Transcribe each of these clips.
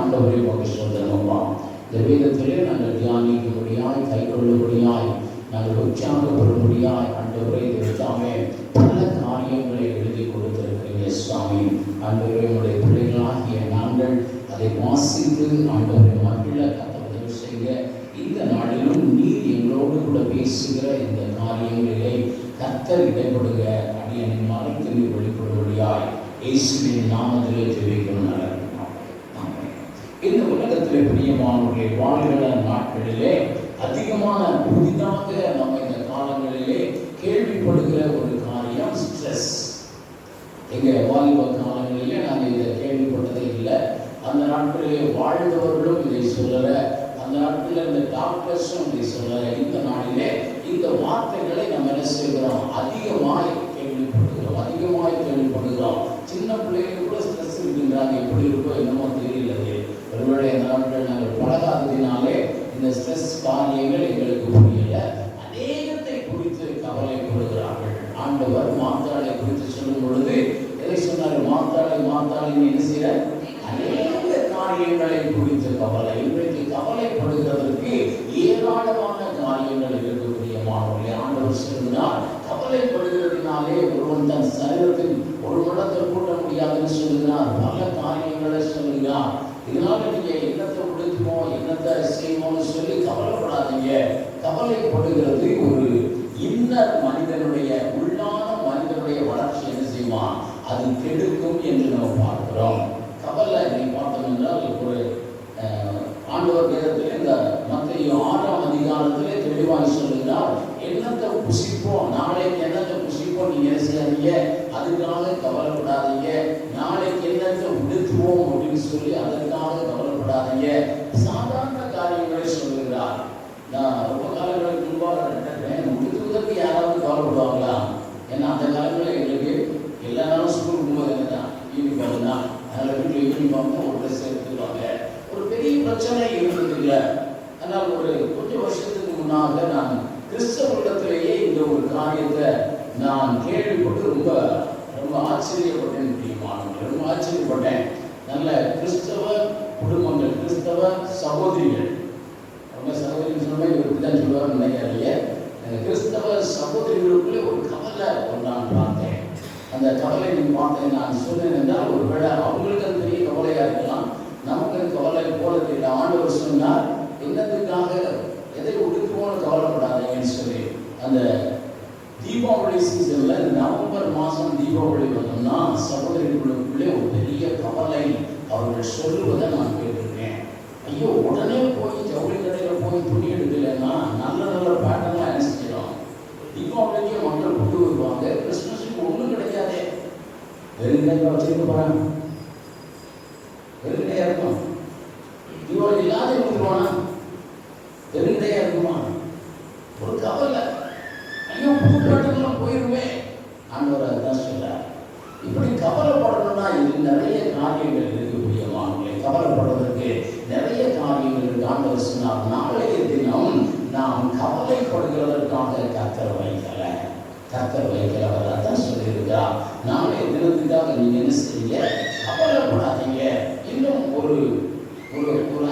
ஆண்டவரே உமக்கு ஸ்தோத்திரமப்பா. இந்த வேதத்திலே நாங்கள் தியானிக்கும்படியாய், கைக்கொள்ளும்படியாய், நாங்கள் உற்சாகப்படும்படியாய் ஆண்டவரே தாமே பல காரியங்களை எழுதி கொடுத்திருக்கிறீங்க சுவாமி. ஆண்டவரே உடைய பிள்ளைகளாகிய நாங்கள் அதை வாசித்து ஆண்டவரை மகிழ உதவி செய்ய இந்த நாளிலும் நீர் எங்களோடு கூட பேசுகிற இந்த காரியங்களிலே கர்த்தர் இடைப்படுக அடியனின் மறைத்து நீர் வெளிப்படும்படியாய் இயேசுவின் நாமத்திலே ஜெபிக்கிறோம். இந்த உலகத்திலே பிரியமானவர்களே, வாழ்கிற நாட்களிலே அதிகமான புதிதாக நம்ம இந்த காலங்களிலே கேள்விப்படுகிற ஒரு காரியம் ஸ்ட்ரெஸ். எங்க வாலிப காலங்களிலே நாங்கள் இதை கேள்விப்பட்டதே இல்லை. அந்த நாட்களிலே வாழ்ந்தவர்களும் இதை சொல்லல, அந்த நாட்களில் இந்த டாக்டர்ஸும் இதை சொல்லல. இந்த நாளிலே இந்த வார்த்தைகளை நம்ம என்ன செய்கிறோம்? அதிகமாய் கேள்விப்படுகிறோம். சின்ன பிள்ளைகளுக்கு கூட ஸ்ட்ரெஸ் இருக்கின்றாங்க. எப்படி இருக்கோ என்னமோ தெரியல. ஒருவேளை அந்த நாட்கள் நாங்கள் பழகாததினாலே இந்த ஸ்ட்ரெஸ் காரியங்கள் எங்களுக்கு புரியல. அநேகத்தை குறித்து கவலைப்படுகிறார்கள். ஆண்டவர் மாத்தாளை குறித்து சொல்லும் பொழுது எதை சொன்னார்? மாத்தாளை என்ன செய்ய? அநேக காரியங்களை குறித்து கவலை. இன்றைக்கு கவலைப்படுகிறதற்கு ஏராளமான காரியங்கள் இருக்கக்கூடிய மாணவர்களே, ஆண்டவர் சொல்கிறார், கவலைப்படுகிறதுனாலே ஒருவன் தன் சரீரத்தில் ஒரு மடத்தை கூட்ட முடியாதுன்னு சொல்லுகிறார். பல காரியங்களை சொல்லுகிறார். இதனால நீங்க என்னத்தை உடுத்துமோ என்னத்தை செய்வோம்னு சொல்லி கவலைப்படாதீங்க. கவலைப்படுகிறது ஒரு இன்னர் மனிதனுடைய உள்ளான மனிதனுடைய வளர்ச்சி என்ன செய்வான்? அது கெடுக்கும் என்று நம்ம பார்க்கிறோம். கவலை நீ பார்த்தோம் என்றால் ஒரு ஆண்டவர் வேதத்தில் இந்த மத்தேயு 6ஆம் அதிகாரத்திலே தெளிவாக சொல்லுகிறார், என்னத்தை புசிப்போம், நாளைக்கு என்னத்தை புசிப்போம் நீங்க என்ன செய்யாதீங்க, அதுக்காக கவலைப்படாதீங்க. நாளைக்கு என்னத்தை உடுத்துவோம் அப்படின்னு சொல்லி அதற்காக கவலைப்படாதீங்க. சாதாரண காரியங்களை சொல்லுகிறார். நான் ரொம்ப காலங்களுக்கு முன்பாக நினைக்கிறேன், உடுத்துவதற்கு யாராவது கவலைப்படுவாங்களா? ஏன்னா அந்த காலங்களில் எங்களுக்கு எல்லா நாளும் ஸ்கூல் போகும்போது என்னதான் யூனிஃபார்ம் தான். அதனால் வீட்டில் யூனிஃபார்ம் தான் ஒரு ட்ரெஸ் எடுத்துக்குவாங்க. ஒரு பெரிய பிரச்சனை இருந்ததில்லை. ஆனால் ஒரு கொஞ்சம் வருஷத்துக்கு முன்னாக நான் கிறிஸ்தவத்திலேயே இந்த ஒரு காரியத்தை நான் கேள்விப்பட்டு ரொம்ப ரொம்ப ஆச்சரியப்பட்டேன். ரொம்ப ஆச்சரியப்பட்டேன். நல்ல கிறிஸ்தவ குடும்பங்கள், கிறிஸ்தவ சகோதரிகள், ரொம்ப சகோதரிகள் சொன்னால் இவருக்கு தான் சொல்லுவாங்க நினைக்காதீங்க. கிறிஸ்தவ சகோதரிகளுக்குள்ளே ஒரு கவலை நான் பார்த்தேன். அந்த கவலை பார்த்தேன். நான் சொன்னேன் என்றால் ஒருவேளை அவங்களுக்கு அது பெரிய கவலையாக இருக்கலாம், நமக்கு கவலை போல தெரியல. ஆண்டவர் சொன்னார், என்னத்துக்காக எதை உடுக்குவோன்னு கவலைப்படாதீங்கன்னு சொல்லி. அந்த தீபாவளி சீசன்ல நவம்பர் மாதம் தீபாவளி வந்தோம்னா சகோதரிகளுக்குள்ளே ஒரு பெரிய கவலை அவர்கள் சொல்லுவதை நான் கேட்டிருக்கேன். ஐயோ, உடனே போய் ஜவுளி கடையில் போய் துணி எடுக்கலைன்னா நல்ல நல்ல பேட்டர்லாம் என்ன செய்யலாம். தீபாவளிக்கே மக்கள் கொண்டு வருவாங்க, கிறிஸ்துமஸுக்கு ஒன்றும் கிடைக்காதே. வெறுங்கையாக வச்சிருக்க போறாங்க, வெறுங்கையா இருக்கும். தீபாவளி இல்லாத இருந்துருவானா? வெறுங்கையா இருக்குமா? ஒரு கவலை. ஐயோ, புதுப்பாட்டெல்லாம் போயிருமே. ஆண்டவர் அதுதான் சொல்றார். இப்படி கவலைப்படணும்னா இது நிறைய காரியங்கள் இருக்கக்கூடிய மாணவர்களை. கவலைப்படுவதற்கு நிறைய காரியங்கள் இருக்கு. ஆண்டவர் சொன்னார், நாளைய தினம் நாம் கவலைப்படுகிறதற்காக கர்த்தர் வைக்கல. அவர் அதான் சொல்லியிருக்கிறார். நாளைய தினத்துக்காக நீங்க என்ன செய்ய? கவலைப்படாதீங்க. இன்னும் ஒரு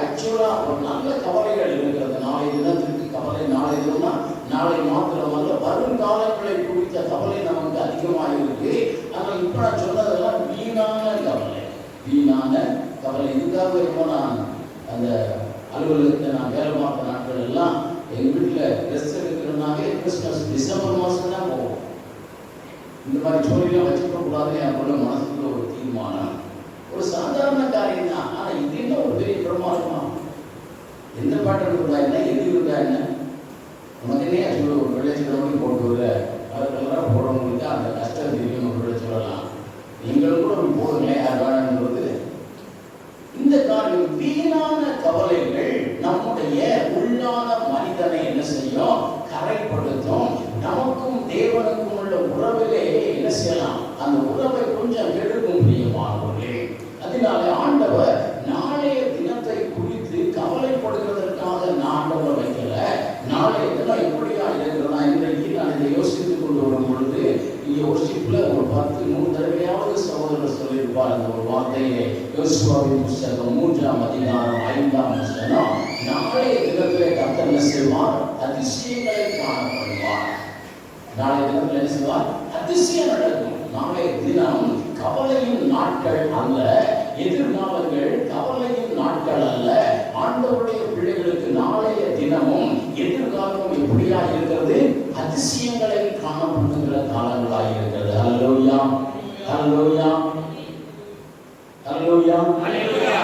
ஆக்சுவலா ஒரு நல்ல கவலைகள் இருக்கிறது. நாளைய தினத்திற்கு கவலை. நாளைய தினம்னா நாளை மாத்திரமல்ல, வரும் காலங்களை குறித்த கவலை நமக்கு அதிகமாக இருக்கு. ஆனால் இப்ப நான் சொன்னதெல்லாம் வீணான கவலை. இதுக்காக இப்போ நான் அந்த அலுவலகத்தில் நான் வேலை பார்த்த நாட்கள் எல்லாம் எங்கள் வீட்டில் ட்ரெஸ் எடுக்கிறதுனாவே கிறிஸ்மஸ் டிசம்பர் மாதம் தான் போவோம். இந்த மாதிரி சோழிலாம் வச்சுக்க கூடாது அப்படின்ற மனசுக்குள்ள ஒரு தீர்மானம். ஒரு சாதாரண காரியம் தான். ஆனால் இது என்ன ஒரு பெரிய பிரமாதமா? எந்த பாட்டு இருந்தா என்ன, எது இருந்தா என்ன, உனக்கு என்ன சொல்ல ஒரு வெள்ளை சிலவங்க போட்டு வர அதுக்கெல்லாம் போடுறவங்களுக்கு அந்த கஷ்டம் தெரியும். ஒரு வெள்ளை சொல்லலாம், நீங்களும் கூட ஒரு போடுங்களேன், யார் வேணுன்றது. இந்த காரியம் வீணான கவலைகள் நம்முடைய உள்ளான மனிதனை என்ன செய்யும்? கரைப்படுத்தும். நமக்கும் தேவனுக்கும் உள்ள உறவிலே என்ன செய்யலாம்? அந்த உறவை கொஞ்சம் கெடுக்கும் பிரியமானவர்களே. அதனால ஆண்டவர் நாளைய தினத்தை குறித்து கவலைப்படுகிறதற்காக ஆண்டவர் வைக்கல. வார்த்தையை யோசுவாவின் புத்தகம் 3ஆம் அதிகாரம் 5ஆம் வசனம், நாளைய தினத்திலே கர்த்தர் என்ன செய்வார்? அதிசயங்களை காணப்படுவார். நாளைய தினத்தில் என்ன செய்வார்? அதிசயம் நடக்கும். நாளைய தினம் கவலையின் நாட்கள் அல்ல, எதிர்காலங்கள் கவலையின் நாட்கள் அல்ல. ஆண்டவருடைய பிள்ளைகளுக்கு நாளைய தினமும் எதிர்காலமும் எப்படியா இருக்கிறது? அதிசயங்களை காணப்படுகிற காலங்களாக இருக்கிறது. ஹல்லேலூயா, ஹல்லேலூயா, ஹல்லேலூயா, ஹல்லேலூயா.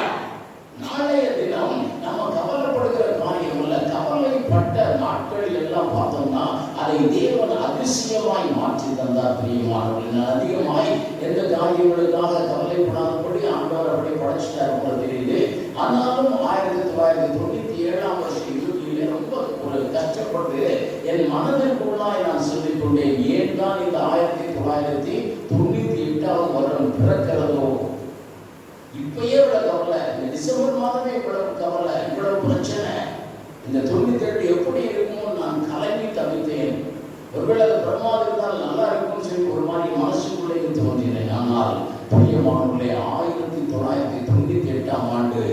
நாளைய தினம் நம்ம கவலைப்படுகிற காரியம் அல்ல. கவலைப்பட்ட நாட்கள் எல்லாம் பார்த்தோம்னா அதை தேவன் அதிசயமாய் மாற்றி தந்தார். பிரியமானவர்களே, அதிகமாய் எந்த காரியங்களுக்காக கவலைப்படாதபடி ஆண்டவர் அப்படி படைச்சிட்டார் போல தெரியுது. ஆனாலும் 1997ஆம் வருஷம் இறுதியிலே ரொம்ப ஒரு கஷ்டப்பட்டு என் மனதிற்குள்ளாய் நான் சொல்லிக் கொண்டேன், ஏன் தான் இந்த 1998ஆம் வருடம் பிறக்கிறதோ? இப்பயே இவ்வளவு கவலை, இந்த டிசம்பர் மாதமே இவ்வளவு கவலை, இவ்வளவு பிரச்சனை, இந்த 98 எப்படி இருக்குமோ நான் கலங்கி தவித்தேன். ஒருவேளை அது பிரமாதம் இருந்தால் நல்லா இருக்கும்னு சொல்லி ஒரு மாதிரி மனசுக்குள்ளே தோன்றினேன். ஆனால் பிரியமானவர்களே, 1998ஆம் ஆண்டு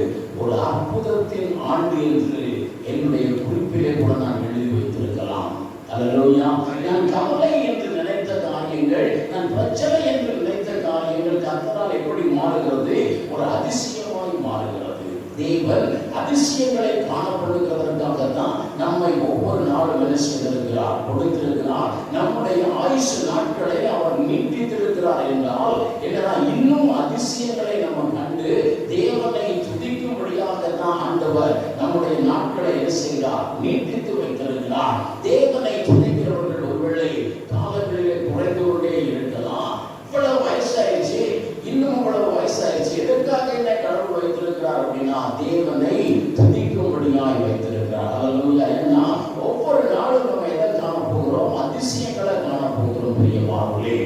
ஒரு அற்புதத்தின் ஆண்டு என்று என்னுடைய குறிப்பிலே கூட நான் எழுதி வைத்திருக்கலாம். அல்லேலூயா. நான் கவலை என்று நினைத்த காரியங்கள், நான் பிரச்சனை என்று நினைத்த காரியங்கள் கர்த்தரால் எப்படி மாறுகிறது? ஒரு அதிசயமாய் மாறுகிறது. தேவன் அதிசயங்களை காணப்படுகிறதற்காக தான் நம்மை ஒவ்வொரு நாளும் என்ன செய்திருக்கிறார்? கொடுத்திருக்கிறார். நம்முடைய ஆயுசு நாட்களை அவர் நீட்டித்திருக்கிறார் என்றால் என்னன்னா, இன்னும் அதிசயங்களை நம்ம கண்டு தேவனை துதிக்கும்படியாக தான் ஆண்டவர் நம்முடைய நாட்களை என்ன செய்கிறார்? நீட்டித்து வைத்திருக்கிறார். தேவனை துதிக்கிறவர்கள் ஒருவேளை காலங்களிலே குறைந்து கொண்டே இருக்கலாம். இவ்வளவு வயசாயிடுச்சு, இன்னும் இவ்வளவு வயசாயிடுச்சு, எதற்காக என்ன கடவுள் வைத்திருக்கிறார் அப்படின்னா தேவனை துதிக்கும்படியாய் வைத்திருக்கிறார். அல்லேலூயா. ஏன்னா ஒவ்வொரு நாளும் நம்ம எதை காண போகிறோம்? அதிசயங்களை காண போகிறோம். பிரியமானவர்களே,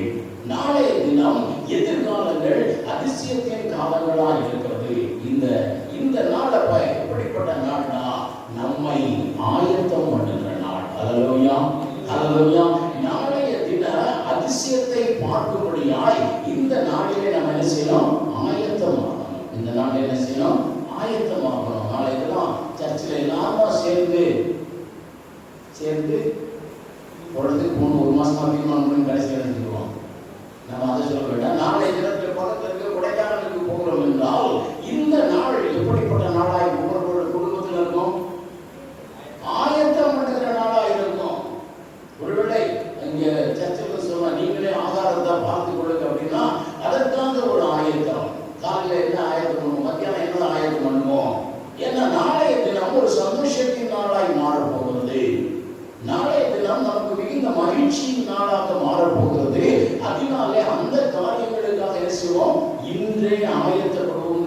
நாளைய தினம் எதிர்காலங்கள் அதிசயத்தின் காலங்களாக இருக்கிறது. இந்த நாளை எப்படிப்பட்ட நாள்னா நம்மை ஆயத்தம் பண்ணுகிற நாள். அல்லேலூயா, அல்லேலூயா. நாளைய தின அதிசயத்தை பார்க்கும்படியாய் இந்த நாளிலே நம்ம என்ன செய்யணும்? ஆயத்தமாகணும். இந்த நாளில் என்ன செய்யணும்? ஆயத்தமாகணும். நாளைய தினம் சர்ச்சில் எல்லாருமா சேர்ந்து உடனே ஒரு மாசமா தீர்மானம் பண்ணி கடைசி எடுத்துக்குவோம். நம்ம அதை சொல்ல வேண்டாம். நாளைய தினத்தில் பக்கத்தில் இருக்க கொடைக்கானலுக்கு போகிறோம் என்றால் இந்த நாள் எப்படிப்பட்ட நாளாய் ஒவ்வொரு குடும்பத்தில் இருக்கும்? ஆயத்தம் பண்ணுகிற நாளாக இருக்கும். ஒருவேளை இங்க சர்ச்சில் சொன்னா நீங்களே ஆதாரத்தை பார்த்து கொடுங்க அப்படின்னா அதற்காக ஒரு ஆயத்தம். காலையில் என்ன ஆயத்தம் பண்ணுவோம்? மத்தியானம் என்ன ஆயத்தம் பண்ணுவோம்? ஏன்னா நாளைய தினம் ஒரு சந்தோஷத்தின் நாளாய் மாறப்போகிறது. நாளைய தினம் நமக்கு மிகுந்த மகிழ்ச்சியின் நாளாக மாறப்போகிறது. அதனாலே அந்த காரியங்களுக்காக என்ன செய்வோம்? இன்றே ஆயத்தப்படுவோம்.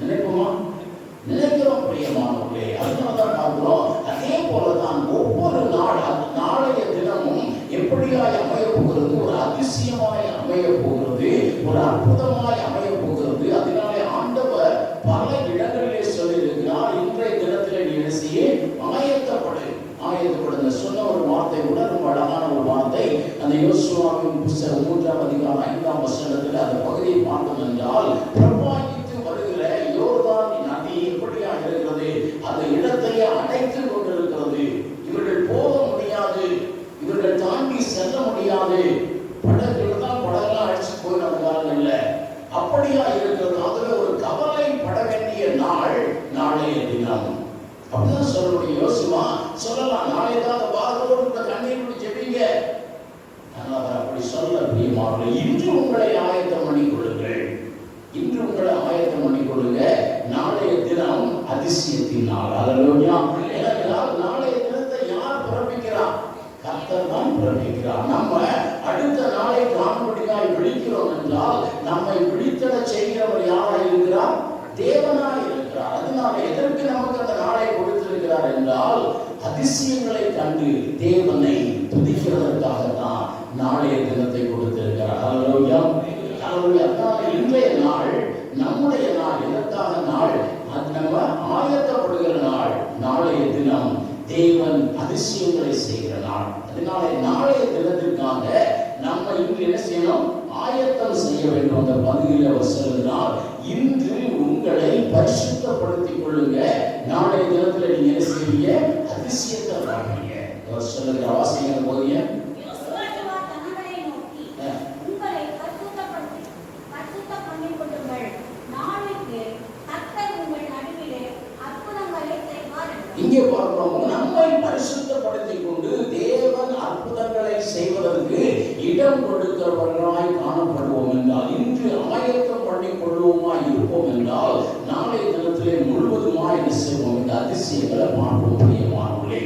நினைப்போமா? நினைக்கிறோம். பிரியமானவர்களே, அதனால்தான் பார்க்கிறோம். அதே போலதான் ஒவ்வொரு நாளைய தினமும் எப்படியாய் அமைய போகிறது? ஒரு அதிசயமாய் அமைய போகிறது, ஒரு அற்புதமாய் அமைய போகிறது. அதனாலே ஆண்டவர் பல இடங்களிலே சொல்லியிருக்கிறார், இன்றைய தினத்திலே நீ என்ன செய்ய? ஆயத்தப்படுங்க. சொன்ன ஒரு வார்த்தை கூட ரொம்ப அழகான ஒரு வார்த்தை. அந்த யோசுவாவின் புத்தகம் 3ஆம் அதிகாரம் 5ஆம் வசனத்தில் அந்த பகுதியை பார்த்தோம் என்றால், பிரவாகித்து வருகிற யோர்தான் நதி எப்படியா இருக்கிறது? அந்த இடத்தையே அடைத்து கொண்டிருக்கிறது. இவர்கள் போக முடியாது, இவர்கள் தாண்டி செல்ல முடியாது. படகுலாம் அடிச்சு போயிடும் அந்த காலங்கள்ல. அப்படியா இருக்கிறது. அதுல ஒரு கவலைப்பட வேண்டிய நாள் நாளைய தினம். அப்படிதான் சொல்ல முடியும். யோசுவா சொல்லலாம், நாளைக்காக வாரோடு கண்ணீர் விட்டு ஜெபிங்க. ஆனால் அப்படி சொல்ல பிரியமானவர்களே, இன்று உங்களை ஆயத்தம் பண்ணிக் கொள்ளுங்கள். இன்று உங்களை ஆயத்தம் பண்ணிக் கொள்ளுங்க. நாளைய தினம் அதிசயத்தின் நாள். அல்லேலூயா. நாளைய தினத்தை யார் பிறப்பிக்கிறார்? கர்த்தர் தான் பிறப்பிக்கிறார். நம்ம அடுத்த நாளை காணும்படியாய் விழிக்கிறோம் என்றால் நம்மை விழித்தட செய்கிறவர் யாராக இருக்கிறார்? தேவனாய் இருக்கிறார். அதனால எதற்கு நமக்கு அந்த நாளை கொடுத்திருக்கிறார் என்றால் அதிசயங்களை கண்டு தேவனை துதிக்கிறதற்காக தான் நாளைய தினத்தை கொடுத்திருக்கிறார். அல்லேலூயா, அல்லேலூயா. அதனால இன்றைய நாள் நம்முடைய நாள். எதற்காக நாள்? அது நம்ம ஆயத்தப்படுகிற நாள். நாளைய தினம் தேவன் அதிசயங்களை செய்கிற நாள். அதனால நாளைய தினத்திற்காக நம்ம இன்று என்ன செய்யணும்? ஆயத்தம் செய்ய வேண்டும். அந்த பகுதியில் அவர் சொல்லுகிறார், இன்று உங்களை பரிசுத்தப்படுத்திக் கொள்ளுங்க, நாளைய தினத்துல நீங்க என்ன செய்வீங்க, அதிசயத்தை காண்பீங்க. அவர் சொல்லுகிற வாசிக்கிற போதிய இங்கே பார்க்கிறோம், நம்மை பரிசுத்தப்படுத்திக் கொண்டு தேவன் அற்புதங்களை செய்வதற்கு இடம் கொடுக்கிறவர்களாய் காணப்படுவோம் என்றால், இன்று ஆயத்தம் பண்ணிக் கொள்வோமா இருப்போம் என்றால், நாளைய தினத்திலே முழுவதுமாய் என்ன செய்வோம், இந்த அதிசயங்களை பார்ப்போம். பிரியமானவர்களே,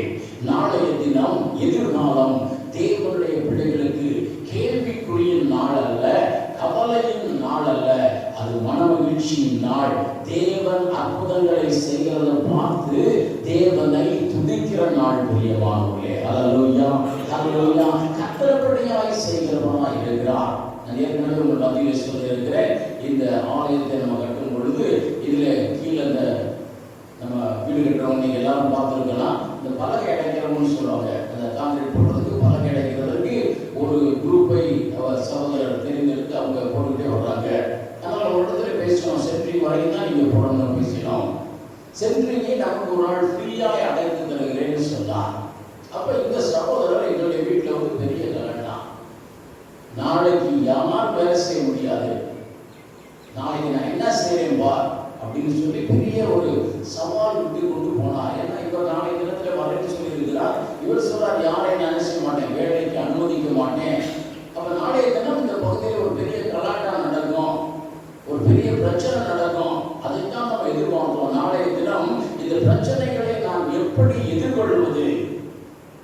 நாளைய தினம் எதிர்காலம் தேவனுடைய பிள்ளைகளுக்கு கேள்விக்குரிய நாள் அல்ல, கவலையின் நாள் அல்ல, அது மனமகிழ்ச்சியின் நாள். தேவன் அற்புதங்களை செய்கிறத பார்த்து தேவனை துதிக்கிற நாள். பிரியமானவர்களே, அல்லேலூயா அல்லேலூயா. கர்த்தருடையாய் செய்கிறவனாய் இருக்கிறார். நான் ஏற்கனவே உங்கள் மத்தியில் சொல்லியிருக்கிறேன், இந்த ஆலயத்தை நம்ம கட்டும் பொழுது இதுல கீழே இந்த நம்ம வீடு கட்டுறவங்க நீங்க எல்லாரும் பார்த்துருக்கலாம், இந்த பலகை அடைக்கிறவங்கன்னு சொல்லுவாங்க. அந்த கான்கிரீட் போடுறதுக்கு பலகை அடைக்கிறதுக்கு ஒரு குரூப்பை அவர் சகோதரர் தெரிந்தெடுத்து அவங்க போட்டுக்கிட்டே வர்றாங்க. அதனால ஒரு இடத்துல பேசணும், சென்ட்ரிங் வரைக்கும் தான் நீங்க போடணும்னு பேசணும். சென்ட்ரிங்கை நமக்கு ஒரு நாள் ஃப்ரீயாய் அடைத்து தருகிறேன்னு சொன்னார். அப்ப இந்த சகோதரர் எங்களுடைய வீட்டில் வந்து பெரிய கலண்டான், நாளைக்கு யார் வேலை செய்ய முடியாது, நாளைக்கு நான் என்ன செய்யறேன் பா அப்படின்னு சொல்லி பெரிய ஒரு சவால் விட்டு கொண்டு போனார். ஏன்னா இவர் நாளைய தினத்துல வரேன்னு சொல்லி இருக்கிறார். இவர் சொல்றார், யாரையும் நான் செய்ய மாட்டேன், வேலைக்கு அனுமதிக்க மாட்டேன். அப்ப நாளைய தினம் இந்த பகுதியில் ஒரு பெரிய கலாட்டா நடக்கும், ஒரு பெரிய பிரச்சனை நடக்கும். அதைத்தான் நம்ம எதிர்பார்க்கிறோம். நாளைய தினம் இந்த பிரச்சனைகளை நாம் எப்படி எதிர்கொள்வது,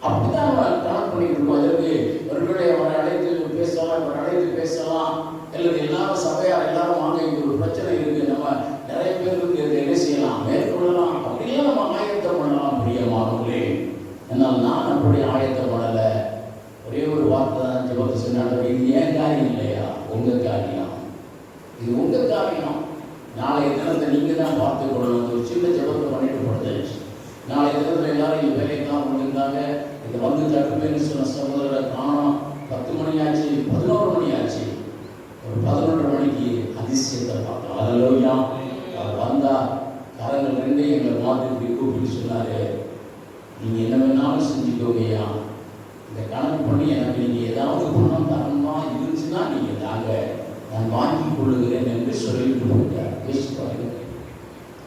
அப்படிதான் நம்ம கணக்கு பண்ணிட்டு இருக்கோம். அதற்கு ஒருவேளை அவரை அழைத்து பேசலாம், இவர் அழைத்து பேசலாம், அல்லது எல்லாரும் சபையார் எல்லாரும் வாங்க, இங்க ஒரு பிரச்சனை இருக்கு, நம்ம நிறைய பேருக்கு என்ன செய்யலாம், மேற்கொள்ளலாம், அப்படியெல்லாம் நம்ம ஆயத்தம் பண்ணலாம். பிரியமானவர்களே, என்னால் நான் அப்படி ஆயத்தம் பண்ணல. ஒரே ஒரு வார்த்தை தான் ஜெபத்தை சொன்னாங்க, இது ஏன் காரியம் இல்லையா, உங்க காரியம், இது உங்க காரியம். நாளைய தினத்தை நீங்க தான் பார்த்து கொள்ளணும். ஒரு சின்ன ஜெபத்தை பண்ணிட்டு போடுது. நாளைய தினத்துல எல்லாரும் இங்க வேலைக்கெல்லாம் கொண்டிருந்தாங்க. இதை வந்து தட்டுப்பேன்னு சொன்ன சகோதரரை காணோம். 10 மணி ஆச்சு, 11 மணி ஆச்சு, ஒரு 11:30 மணிக்கு அதிசயத்தை பார்த்தோம். அல்லேலூயா. அவர் வந்தா கரங்கள் ரெண்டே எங்களை மாற்றி கூப்பிட்டு சொன்னாரு, நீங்க என்ன வேணாலும் செஞ்சுக்கோங்கய்யா, இந்த கணக்கு பண்ணி எனக்கு நீங்க ஏதாவது பணம் தரணுமா இருந்துச்சுன்னா நீங்க தாங்க, நான் வாங்கி கொள்ளுகிறேன் என்று சொல்லிட்டு போயிட்டார்.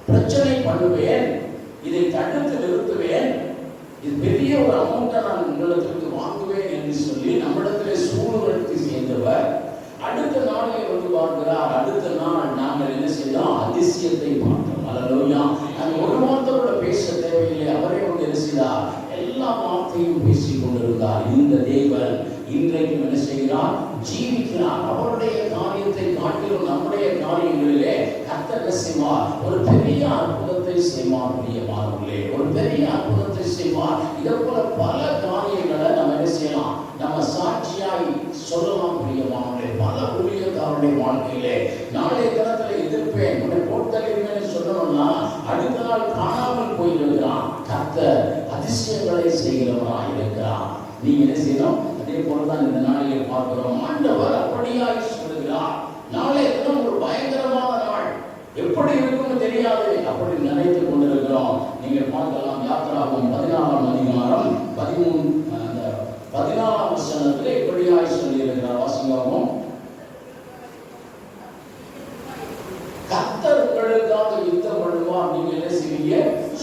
பிரச்சனை பண்ணுவேன், இதை தடுத்து நிறுத்துவேன், இது பெரிய ஒரு அமௌண்ட்டை நான் உங்களிடத்திற்கு வாங்குவேன் என்று சொல்லி நம்மிடத்திலே சூழ்நிலை சேர்ந்தவர் அடுத்த நாளே வந்து பார்க்கிறார். அடுத்த நாள் நாங்கள் என்ன செய்தோம், அதிசயத்தை பார்த்தோம். அல்லேலூயா. நாங்கள் ஒரு வார்த்தையோட பேச தேவையில்லை, அவரே வந்து என்ன செய்தார், எல்லா வார்த்தையும் பேசிக் கொண்டிருந்தார். இந்த தேவன் இன்றைக்கும் என்ன செய்கிறார், ஜீவிக்கிறார். அவருடைய காரியத்தை காட்டிலும் நம்முடைய காரியங்களிலே கர்த்தர் செய்வார், ஒரு பெரிய அற்புதத்தை செய்வார். பிரியமானவர்களே, ஒரு பெரிய அற்புதத்தை செய்வார். இதை போல பல காரியங்களை நம்ம என்ன செய்யலாம், நம்ம சாட்சியாய் சொல்லலாம். பிரியமானவர்களே, பல ஊழியக்காரருடைய வாழ்க்கையிலே நாளைய தினத்தில் எதிர்ப்பேன், உன்னை போட்டறிவேன்னு சொல்லணும்னா அடுத்த நாள் காணாமல் போயிருக்கிறான். கர்த்தர் அதிசயங்களை செய்கிறவராக இருக்கிறார். நீங்க என்ன செய்யணும், அதே போலதான் இந்த நாளிலே பார்க்கிறோம். ஆண்டவர் அப்படியாய் சொல்லுகிறார், நாளை தினம் ஒரு பயங்கரமான நாள், எப்படி இருக்கும்னு தெரியாது, அப்படி நினைத்து கொண்டிருக்கிறோம். நீங்கள் பார்க்கலாம், யாத்திராகமம் 14ஆம் அதிகாரம் 14ஆம் வசனத்திலே இப்படியாய் சொல்லி இருக்கிறார். வாசிக்கவும், கர்த்தர் உங்களுக்காக யுத்தம் பண்ணுவார், நீங்க என்ன செய்வீங்க,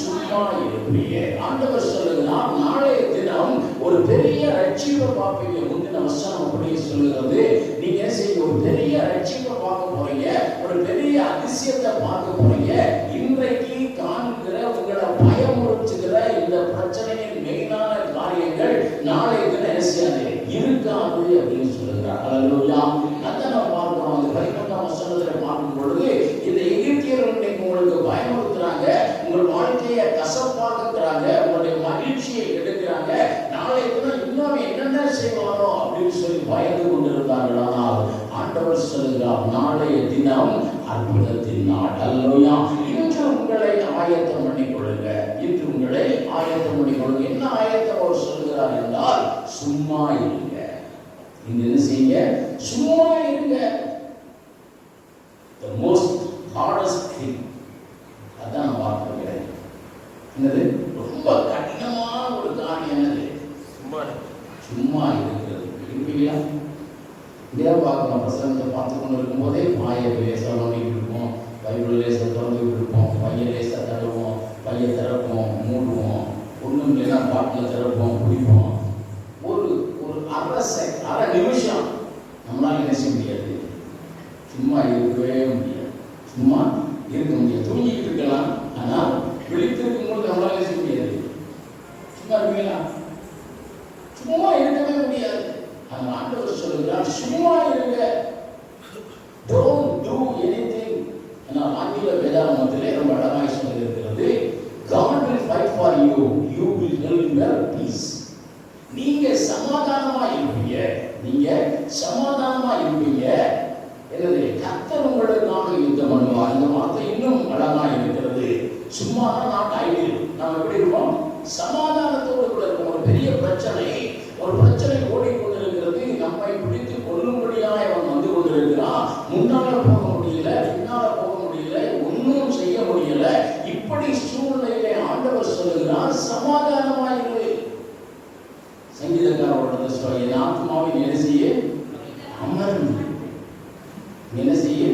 சும்மா இருப்பீங்க. ஆண்டவர் சொல்லுகிறார், நாளைய தினம் ஒரு பெரிய ரட்சிப்பை பார்ப்பீங்க. முந்தின வசனம் அப்படியே சொல்லுகிறது, நீங்க என்ன செய்ய, ஒரு பெரிய ரட்சிப்பை பார்க்க போறீங்க, ஒரு பெரிய அதிசயத்தை பார்க்க போறீங்க. இன்றைக்கு காண்கிற உங்களை பயமுறுத்துகிற இந்த பிரச்சனையின் மெயினான காரியங்கள் நாளைய தினம் என்ன செய்யாது, இருக்காது அப்படின்னு சொல்லுகிறார். அல்லேலூயா. அதான் நம்ம பார்க்கிறோம். அந்த 11ஆம் வசனத்தில் பார்க்கும் பொழுது இந்த எகிப்தியர்கள் உங்களுக்கு பயமுறுத்துறாங்க, உங்கள் வாழ்க்கையை கசப்பாக்குறாங்க, உங்களுடைய மகிழ்ச்சியை எடுக்கிறாங்க, நாளைய தினம் இன்னும் என்னென்ன செய்வாரோ அப்படின்னு சொல்லி பயந்து கொண்டிருந்தார்கள். ஆனால் ஆண்டவர் சொல்லுகிறார், நாளைய தினம் அற்புதத்தின் நாள். அல்லேலூயா. இன்று உங்களை ஆயத்தம் பண்ணிக் கொள்ளுங்க, இன்று உங்களை ஆயத்தம் பண்ணிக் கொள்ளுங்க. என்ன ஆயத்தம் அவர் சொல்லுகிறார் என்றால், சும்மா இருங்க. இங்க என்ன செய்யுங்க, சும்மா இருங்க. சும்மா இருக்கிறது. இருப்பீங்களா? இதே பார்க்கணும். பிரசங்கத்தை பார்த்து கொண்டு இருக்கும்போதே வாயை லேசாக நோண்டிக்கிட்டு இருப்போம், பைபிள் லேசாக திறந்துக்கிட்டு இருப்போம், பையை லேசாக தடுவோம், பையை திறப்போம், மூடுவோம், ஒன்றும் இல்லைன்னா பாட்டில் திறப்போம், குடிப்போம். ஒரு ஒரு அரை நிமிஷம் நம்மளால் என்ன செய்ய முடியாது? சும்மா இருக்கவே முடியாது. சும்மா இருக்க முடியாது. தூங்கிக்கிட்டு இருக்கலாம், ஆனால் விழித்திருக்கும் போது நம்மளால் என்ன செய்ய முடியாது? சும்மா இருப்பீங்களா? சும்மா இருக்கவே முடியாது. அந்த ஆண்டவர் சொல்லுகிறார், சும்மா இருங்க. Don't do anything. ஆங்கில வேதாகமத்திலே ரொம்ப அழகாய் சொல்லியிருக்கிறது, God will fight for you, you will deliver peace. நீங்க சமாதானமா இருப்பீங்க, நீங்க சமாதானமா இருப்பீங்க. என்னது? கர்த்தர் உங்களுக்காக யுத்தம் பண்ணுவார். இந்த வார்த்தை இன்னும் அழகாய் இருக்கிறது. சும்மா நான் ஐடியல். நாம் எப்படி இருப்போம்? சமாதானத்தோடு கூட இருக்கும். ஒரு பெரிய பிரச்சனை, ஒரு பிரச்சனை ஓடிக்கொண்டிருக்கிறது, நம்மை பிடித்து கொள்ளும்படியாக அவன் வந்து கொண்டிருக்கிறான். முன்னால போக முடியல, பின்னால போக முடியல, ஒன்றும் செய்ய முடியல. இப்படி சூழ்நிலையிலே ஆண்டவர் சொல்லுகிறார், சமாதானமாயிரு. சங்கீதக்காரோட சொல்ல, என் ஆத்மாவின் என்ன செய்ய? அமர்ந்து. என்ன செய்ய?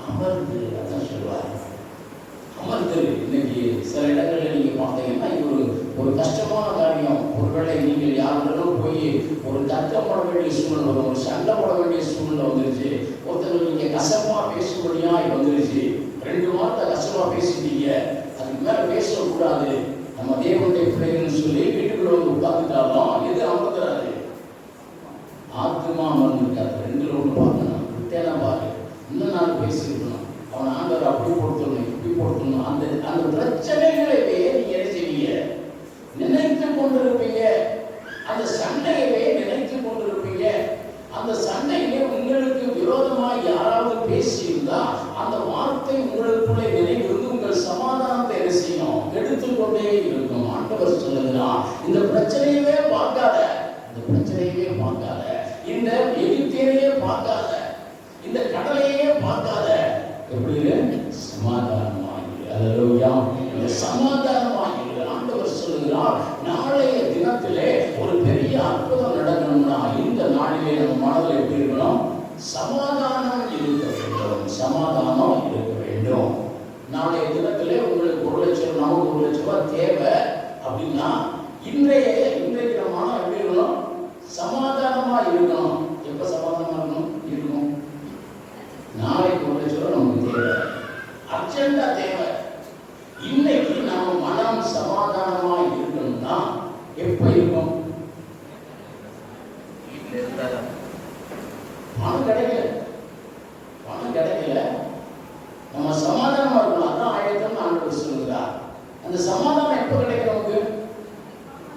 அமர்ந்து. அதான் சொல்லுவார், அமர்ந்து. இன்னைக்கு சில இடங்களில் நீங்க பார்த்தீங்கன்னா இது ஒரு கஷ்டமான காரியம். ஒருவேளை நீங்கள் யாருடனும் போய் ஒரு தர்க்கம் போட வேண்டிய சூழ்நிலை வரும், ஒரு சண்டை போட வேண்டிய சூழ்நிலை வந்துருச்சு, ஒருத்தர் நீங்க கசப்பா பேசும்படியா வந்துருச்சு, 2 வார்த்தை கசப்பா பேசிட்டீங்க, அதுக்கு மேல பேசக்கூடாது, நம்ம தேவனுடைய பிள்ளைகள்னு சொல்லி வீட்டுக்குள்ள வந்து உட்கார்ந்துட்டாலும் எது அமர்ந்துறாரு? ஆத்மா அமர்ந்துருக்காரு. 2ல 1 பார்க்கணும். விட்டேனா பாரு, இன்னும் நான் பேசியிருக்கணும், அவன் ஆண்டவர் அப்படி கொடுத்துடணும், இப்படி கொடுத்துடணும். அந்த பிரச்சனைகளவே நீங்க என்ன செய்வீங்க? நினைத்து கொண்டிருப்பீங்க. அந்த சண்டையவே நினைத்து கொண்டிருப்பீங்க. அந்த சண்டையிலே உங்களுக்கு விரோதமாக யாராவது பேசியிருந்தா அந்த வார்த்தை உங்களுக்குள்ளே நினைவிருந்து உங்கள் சமாதானத்தை என்ன செய்யும்? எடுத்துக்கொண்டே இருக்கும். ஆண்டவர் சொல்லுகிறார், இந்த பிரச்சனையவே பார்க்காத, இந்த பிரச்சனையவே பார்க்காத, இந்த எகிப்தியரையே பார்க்காத, இந்த கடலையே பார்க்காத, எப்படி சமாதானமாகிரு. அல்லேலூயா. இந்த சமாதானமாகிரு. ஆண்டவர் சொல்லுகிறார், நாளைய தினத்திலே ஒரு பெரிய அற்புதம் நடக்கணும்னா இந்த நாளிலே நம்ம மனதில் எப்படி இருக்கணும்? சமாதானம் இருக்க வேண்டும். சமாதானம் இருக்க வேண்டும். நாளைய தினத்திலே உங்களுக்கு 1 லட்சம், நமக்கு 1 லட்சம் ரூபாய் தேவை அப்படின்னா இன்றைக்கு நம்ம மனம் எப்படி இருக்கணும்? சமாதானமா இருக்கணும். எப்ப சமாதானமா இருக்கணும்? நாளைக்கு 1 லட்சம் ரூபாய் நமக்கு தேவை, அர்ஜென்டா தேவை. இன்னைக்கு நம்ம மனம் சமாதானமா இருக்கணும்னா எப்ப இருக்கும்? பணம் கிடைக்கல, நம்ம சமாதானமா இருக்கணும். அதான் ஆயத்தம் ஆண்டவர் சொல்லுகிறார். அந்த சமாதானம் எப்ப கிடைக்கும்?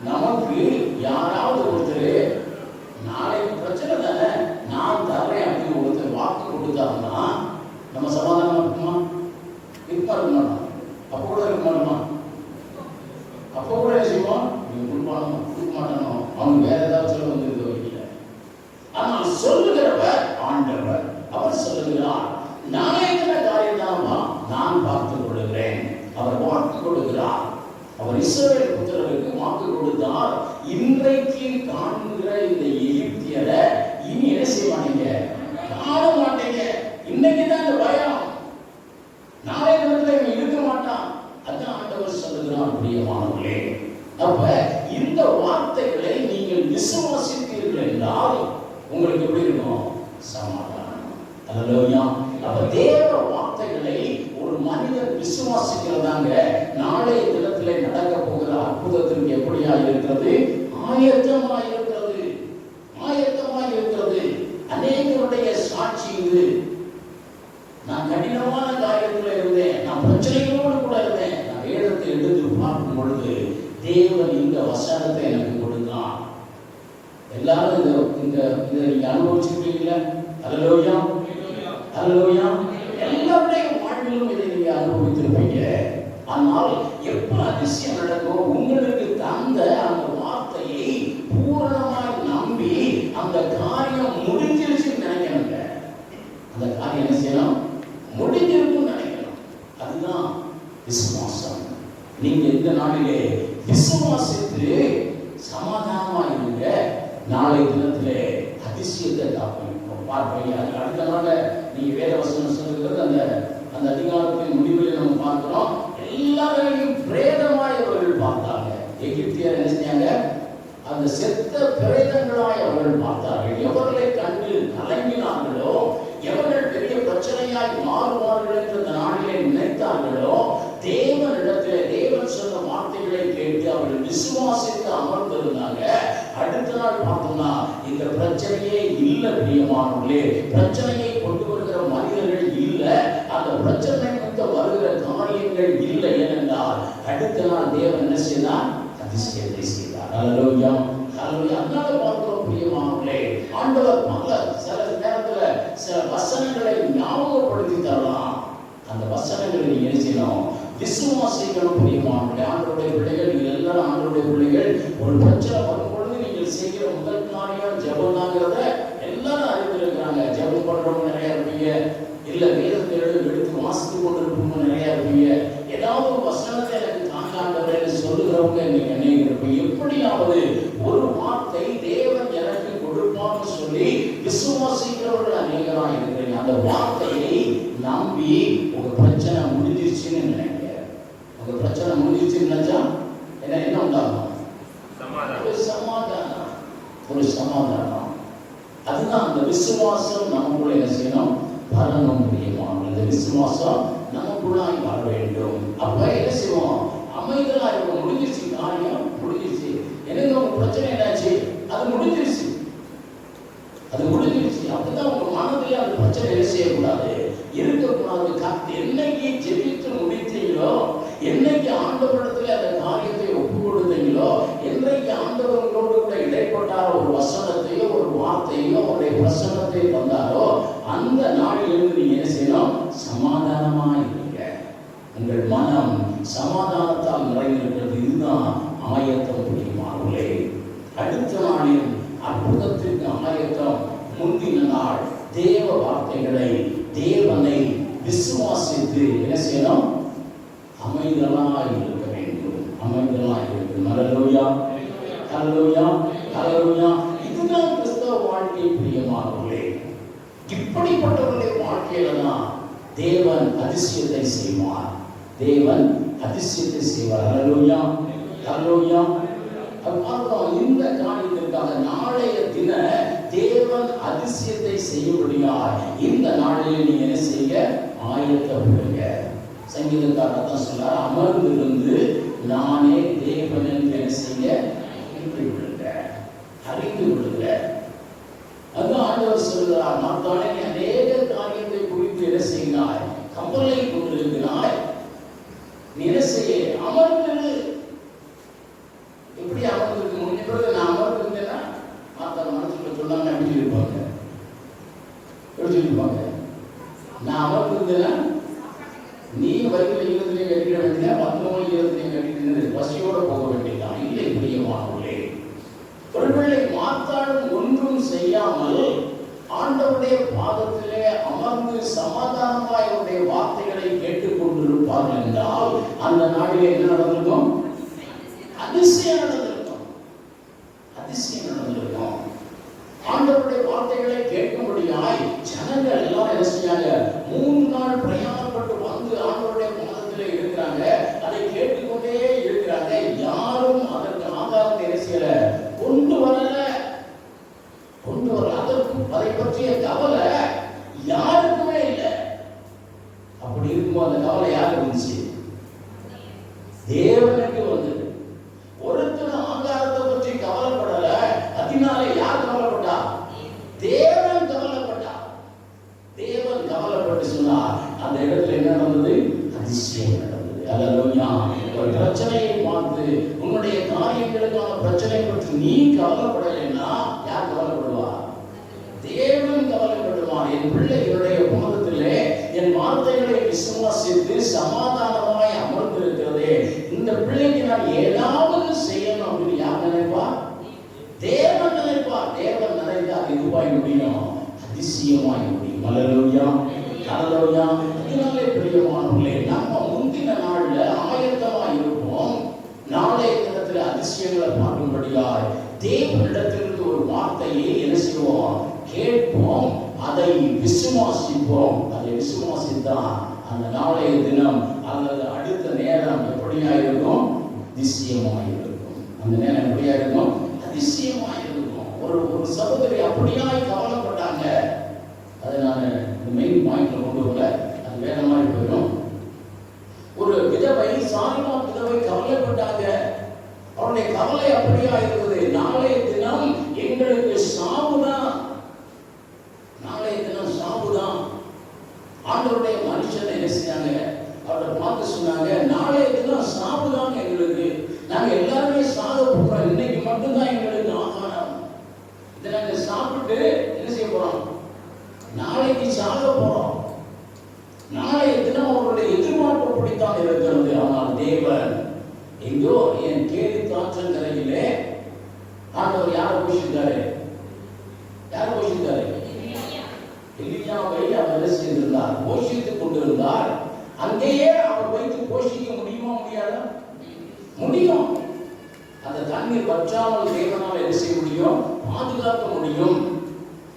நமக்கு யாராவது ஒருத்தர் நாளைக்கு பிரச்சனை தானே, நான் தர்றேன் அப்படின்னு ஒருத்தர் வாக்கு கொடுத்தாருன்னா நம்ம சமாதானமா இருக்குமா? இருக்க அப்போ கூட இருக்க மாட்டோமா? அப்போ கூட செய்வோம், நீங்க கொடுக்க மாட்டானோ, அவனுக்கு வேற ஏதாவது சொல்ல வந்து வைக்கல. ஆனால் சொல்லுகிறவர் ஆண்டவர். அவர் சொல்லுகிறார், நாளைய காரியம் தானப்பா நான் பார்த்துக் கொள்கிறேன். அவர் வாக்கு கொடுக்கிறார். அவர் இஸ்ரவேல் புத்திரருக்கு வாக்கு கொடுத்தார், இன்றைக்கு காண்கிற இந்த எகிப்தியரை இனி என்ன செய்வானீங்க? காண மாட்டீங்க. இன்னைக்கு தான் இந்த பயம், நாளை தினத்துல இவன் இருக்க மாட்டான். அதான் ஆண்டவர் சொல்லுகிறார். பிரியமானவர்களே, அப்ப இந்த வார்த்தைகளை நீங்கள் விசுவாசித்தீர்கள் என்றால் உங்களுக்கு எப்படி இருக்கும்? சமாதானம். அல்லேலூயா. அப்ப தேவ வார்த்தைகளை ஒரு மனிதன் விசுவாசிக்கிறதாங்க நாளைய தினத்திலே நடக்க போகிற அற்புதத்திற்கு எப்படியா இருக்கிறது? ஆயத்தமாய் இருக்கிறது. ஆயத்தமாய் இருக்கிறது. அநேகருடைய சாட்சி இது. நான் கடினமான காரியத்தில் இருந்தேன், நான் பிரச்சனைகளோடு கூட இருந்தேன். நான் வேதத்தை எடுத்து பார்க்கும் பொழுது தேவன் இந்த வசனத்தை எனக்கு கொடுத்தான். எல்லாரும் இதை நீங்க அனுபவிச்சிருக்கீங்களா? அல்லேலூயா. அல்லேலூயா. எல்லாருடைய வாழ்விலும் இதை நீங்க அனுபவித்திருப்பீங்க. ஆனால் எப்ப அதிசயம் நடக்கும்? உங்களுக்கு தந்த அந்த வார்த்தையை பூரணமாய் நம்பி அந்த காரியம் முடிஞ்சிருச்சுன்னு நினைக்கணுங்க. அந்த காரியம் என்ன செய்யணும்? முடிஞ்சிருக்கும் நினைக்கணும். அதுதான் விசுவாசம். நீங்க இந்த நாளிலே விசுவாசித்து சமாதானமா இருங்க. நாளை தினத்திலே அதிசயத்தை பார்ப்பீங்க. அதுக்கு அடுத்த நாள் நீங்க வேத வசனம் சொல்லுகிறது அந்த அந்த அதிகாரத்தின் முடிவில் நம்ம பார்க்கிறோம். எல்லாரையும் பிரேதமாய் அவர்கள் பார்த்தாங்க. எகிப்தியர் என்ன செஞ்சாங்க? அந்த செத்த பிரேதங்களாய் அவர்கள் பார்த்தார்கள். எவர்களை கண்டு கலங்கினார்களோ, எவர்கள் பெரிய பிரச்சனையாய் மாறுவார்கள் என்று அந்த நாளிலே நினைத்தார்களோ, தேவனிடத்திலே தேவன் சொன்ன வார்த்தைகளை கேட்டு அவர்கள் விசுவாசித்து அமர்ந்திருந்தாங்க. அடுத்த நாள் பார்த்தோம்னா இந்த பிரச்சனையே இல்லை. பிரியமானவர்களே, பிரச்சனையை கொண்டு வருகிற மனிதர்கள் இல்லை, அந்த பிரச்சனை வருகிற காரியங்கள் இல்லை. ஏனென்றால் அடுத்த நாள் தேவன் என்ன செய்தார்? அதிசயத்தை செய்தார். அல்லேலூயா, அல்லேலூயா. அதனால பார்க்கிறோம் பிரியமானவர்களே, ஆண்டவர் சில நேரத்துல சில வசனங்களை ஞாபகப்படுத்தி தரலாம். அந்த வசனங்களை நீங்க என்ன செய்யணும்? விசுவாசிக்கணும் பிரியமானவர்களே. ஆண்டவருடைய பிள்ளைகள், நீங்கள் எல்லாரும் ஆண்டவருடைய பிள்ளைகள். ஒரு பிரச்சனை வரும்பொழுது நீங்கள் செய்கிற முதல் காரியம் ஜெபம் தாங்கிறத எல்லாரும் அறிந்திருக்கிறாங்க. ஜெபம் பண்றவங்க நிறைய இருப்பீங்க, இல்ல வேதத்தை எடுத்து வாசித்து கொண்டிருப்பவங்க நிறைய இருப்பீங்க, ஏதாவது ஒரு வசனத்தை எனக்கு தாங்காண்டவரை சொல்லுகிறவங்க இன்னைக்கு அநேகம் இருப்பீங்க. எப்படியாவது ஒரு வார்த்தை தேவன் எனக்கு கொடுப்பான்னு சொல்லி விசுவாசிக்கிறவர்கள் அநேகராக இருக்கிறீங்க. அந்த வார்த்தையை நம்பி உங்க பிரச்சனை முடிஞ்சிருச்சுன்னு நினைக்க. உங்க பிரச்சனை முடிஞ்சிருச்சுன்னு நினைச்சா என்ன உண்டாகும்? ஒரு சமாதானம், ஒரு சமாதானம். அதுதான் அந்த விசுவாசம் நமக்குள்ள என்ன செய்யணும்? வரணும் பிரியமானவர்களே. இந்த விசுவாசம் நமக்குள்ளாய் வர வேண்டும். அப்ப என்ன செய்வோம்? அமைதலா இருக்கும். முடிஞ்சிருச்சு, காரியம் முடிஞ்சிருச்சு. எனக்கு உங்க பிரச்சனை என்னாச்சு? அது முடிஞ்சிருச்சு, அது முடிஞ்சிருச்சு. அப்படிதான் உங்க மனதிலே அந்த பிரச்சனை என்ன செய்யக்கூடாது, இருக்கக்கூடாது. என்னைக்கு ஜெபித்து முடித்தீங்களோ, என்னைக்கு ஆண்டவரிடத்துல அந்த காரியத்தை ஒப்பு கொடுத்தீங்களோ, என்னைக்கு ஆண்டவர்களோடு கூட இடைப்பட்டாரோ, ஒரு வசனத்தையோ ஒரு வார்த்தையோ அவருடைய பிரசன்னத்தை தந்தாரோ, அந்த நாளிலிருந்து நீங்க என்ன செய்யணும்? சமாதானமா இருங்க. உங்கள் மனம் சமாதானத்தால் நிறைந்திருக்கிறது. இதுதான் ஆயத்தம் பிரியமானவர்களே. அடுத்த நாளில் அற்புதத்திற்கு ஆயத்தம். முந்தின நாள் தேவ வார்த்தைகளை, தேவனை விசுவாசித்து என்ன செய்யணும்? அமைதலாய் இருக்க வேண்டும். அமைதலாய் இருக்கும். அல்லேலூயா, அல்லேலூயா, அல்லேலூயா. இதுதான் கிறிஸ்தவ வாழ்க்கை பிரியமானவர்களே. இப்படிப்பட்டவர்களுடைய வாழ்க்கையில தான் தேவன் அதிசயத்தை செய்வார். தேவன் அதிசயத்தை செய்வார். அல்லேலூயா, அல்லேலூயா. இந்த காரியத்திற்காக நாளைய தின தேவன் அதிசயத்தை செய்யும்படியாய் இந்த நாளில் நீங்க என்ன செய்ய? ஆயத்தப்படுங்க. சங்கீதக்காரர் தான் சொல்றார், அமர்ந்திருந்து நானே தேவன் என்று என்ன செய்ய? அறிந்து விடுங்க, அறிந்து விடுங்க. அதான் ஆண்டவர் சொல்கிறார், நான் தானே அநேக காரியத்தை குறித்து என்ன செய்கிறாய்? கவலை கொண்டிருக்கிறாய். நீ என்ன செய்ய? அமர்ந்திரு. எப்படி அமர்ந்திருக்க முடிஞ்ச பிறகு நான் அமர்ந்திருந்தேன்னா மாத்தா மனசுல சொன்னாங்க எப்படி இருப்பாங்க? எப்படி சொல்லிருப்பாங்க? நான் அமர்ந்திருந்தேன்னா நீ வயிறு ஈரத்திலே கட்டிட வேண்டியதா, 10 மணி ஈரத்திலே கட்டிட்டு பசியோட போக வேண்டியதான். இல்லை பிரியமானவர்களே, ஒருவேளை மாத்தாடும் ஒன்றும் செய்யாமல் ஆண்டவருடைய பாதத்திலே அமர்ந்து சமாதானமாய் அவருடைய வார்த்தைகளை கேட்டுக் கொண்டிருப்பார்கள் என்றால் அந்த நாளிலே என்ன நடந்திருக்கும்? அதிசயம் நடந்திருக்கும். அதிசயம் நடந்திருக்கும். ஆண்டவருடைய வார்த்தைகளை கேட்கும்படியாய் ஜனங்கள் எல்லாரும் என்ன செஞ்சாங்க? 3 நாள் பிரயாணப்பட்டு வந்து ஆண்டவருடைய பாதத்திலே இருக்கிறாங்க. அதை கேட்டுக்கொண்டே இருக்கிறாங்க. யாரும் அதற்கு ஆதாரத்தை என்ன செய்யல? கொண்டு வரல. அதை பற்றிய கவலை யாருக்குமே இல்லை. அப்படி இருக்கும்போது அந்த கவலை யாருக்கு வந்துச்சு? தேவனுக்கு வந்தது. ஒருத்தர் ஆகாரத்தை பற்றி கவலைப்படல. அதனால யார் கவலைப்பட்டா? தேவன் கவலைப்பட்டா. தேவன் கவலைப்பட்டு சொன்னார். அந்த இடத்துல என்ன நடந்தது? அதிசயம் நடந்தது. அல்லேலூயா. ஒரு பிரச்சனையை பார்த்து உன்னுடைய காரியங்களுக்கான பிரச்சனை பற்றி நீ கவலைப்படலைன்னா யார் கவலைப்படுவா? தேவன் கவலைப்படுவார். என் பிள்ளை என்னுடைய பாதத்திலே என் வார்த்தைகளை விசுவாசித்து சமாதானமாய் அமர்ந்திருக்கிறதே, இந்த பிள்ளைக்கு நான் ஏதாவது செய்யணும் அப்படின்னு யார் நினைப்பா? தேவன் நினைப்பார். தேவன் நினைத்தால் இதுவாய் முடியும், அதிசயமாய் முடியும். அல்லேலூயா, அல்லேலூயா. இதனாலே பிரியமானவர்களே, நம்ம முந்தின நாள்ல ஆயத்தமாய் இருப்போம். நாளைய தினத்துல அதிசயம் அதிசயங்களை பார்க்கும்படியாய் தேவனிடத்திலிருந்து ஒரு வார்த்தையை என்ன செய்வோம்? கேட்போம், அதை விசுவாசிப்போம். அதை விசுவாசித்தான் அந்த நாளைய தினம் அல்லது அடுத்த நேரம் எப்படியா இருக்கும்? அதிசயமாயிருக்கும். அந்த நேரம் எப்படியா இருக்கும்? அதிசயமாயிருக்கும். ஒரு சகோதரி அப்படியாய் கவலைப்பட்டாங்க. அதை நான் மெயின் பாயிண்ட்ல கொண்டு வர, அது வேற மாதிரி போயிடும். ஒரு விதவை, சாரிமா விதவை கவலைப்பட்டாங்க. அவருடைய கவலை அப்படியா இருக்குது? நாளைய தினம் எங்களுக்கு சாவுதான், நாளைய தினம் சாவுதான். ஆண்டவருடைய மனுஷனை என்ன செஞ்சாங்க? அவரை பார்த்து சொன்னாங்க, நாளைய தினம் சாவுதான் எங்களுக்கு, நாங்க எல்லாருமே சாக போறோம், இன்னைக்கு மட்டும்தான் எங்களுக்கு ஆகாரம், இதை நாங்க சாப்பிட்டு என்ன செய்ய போறோம்? நாளைக்கு சாக போறோம். நாளைய தினம் அவருடைய எதிர்பார்ப்பு அப்படித்தான் இருக்கிறது. ஆனால் தேவன் எங்கோ என் கேள்வி காற்றங்கரையிலே ஆண்டவர் யாரை போஷித்தாரு? யார் போஷித்தாரு? எலியாவை அவர் செய்திருந்தார், போஷித்துக் கொண்டிருந்தார். அங்கேயே அவர் வைத்து போஷிக்க முடியுமா? முடியாதா? முடியும். அந்த தண்ணீர் வற்றாமல் தேவனால் என்ன செய்ய முடியும்? பாதுகாக்க முடியும்.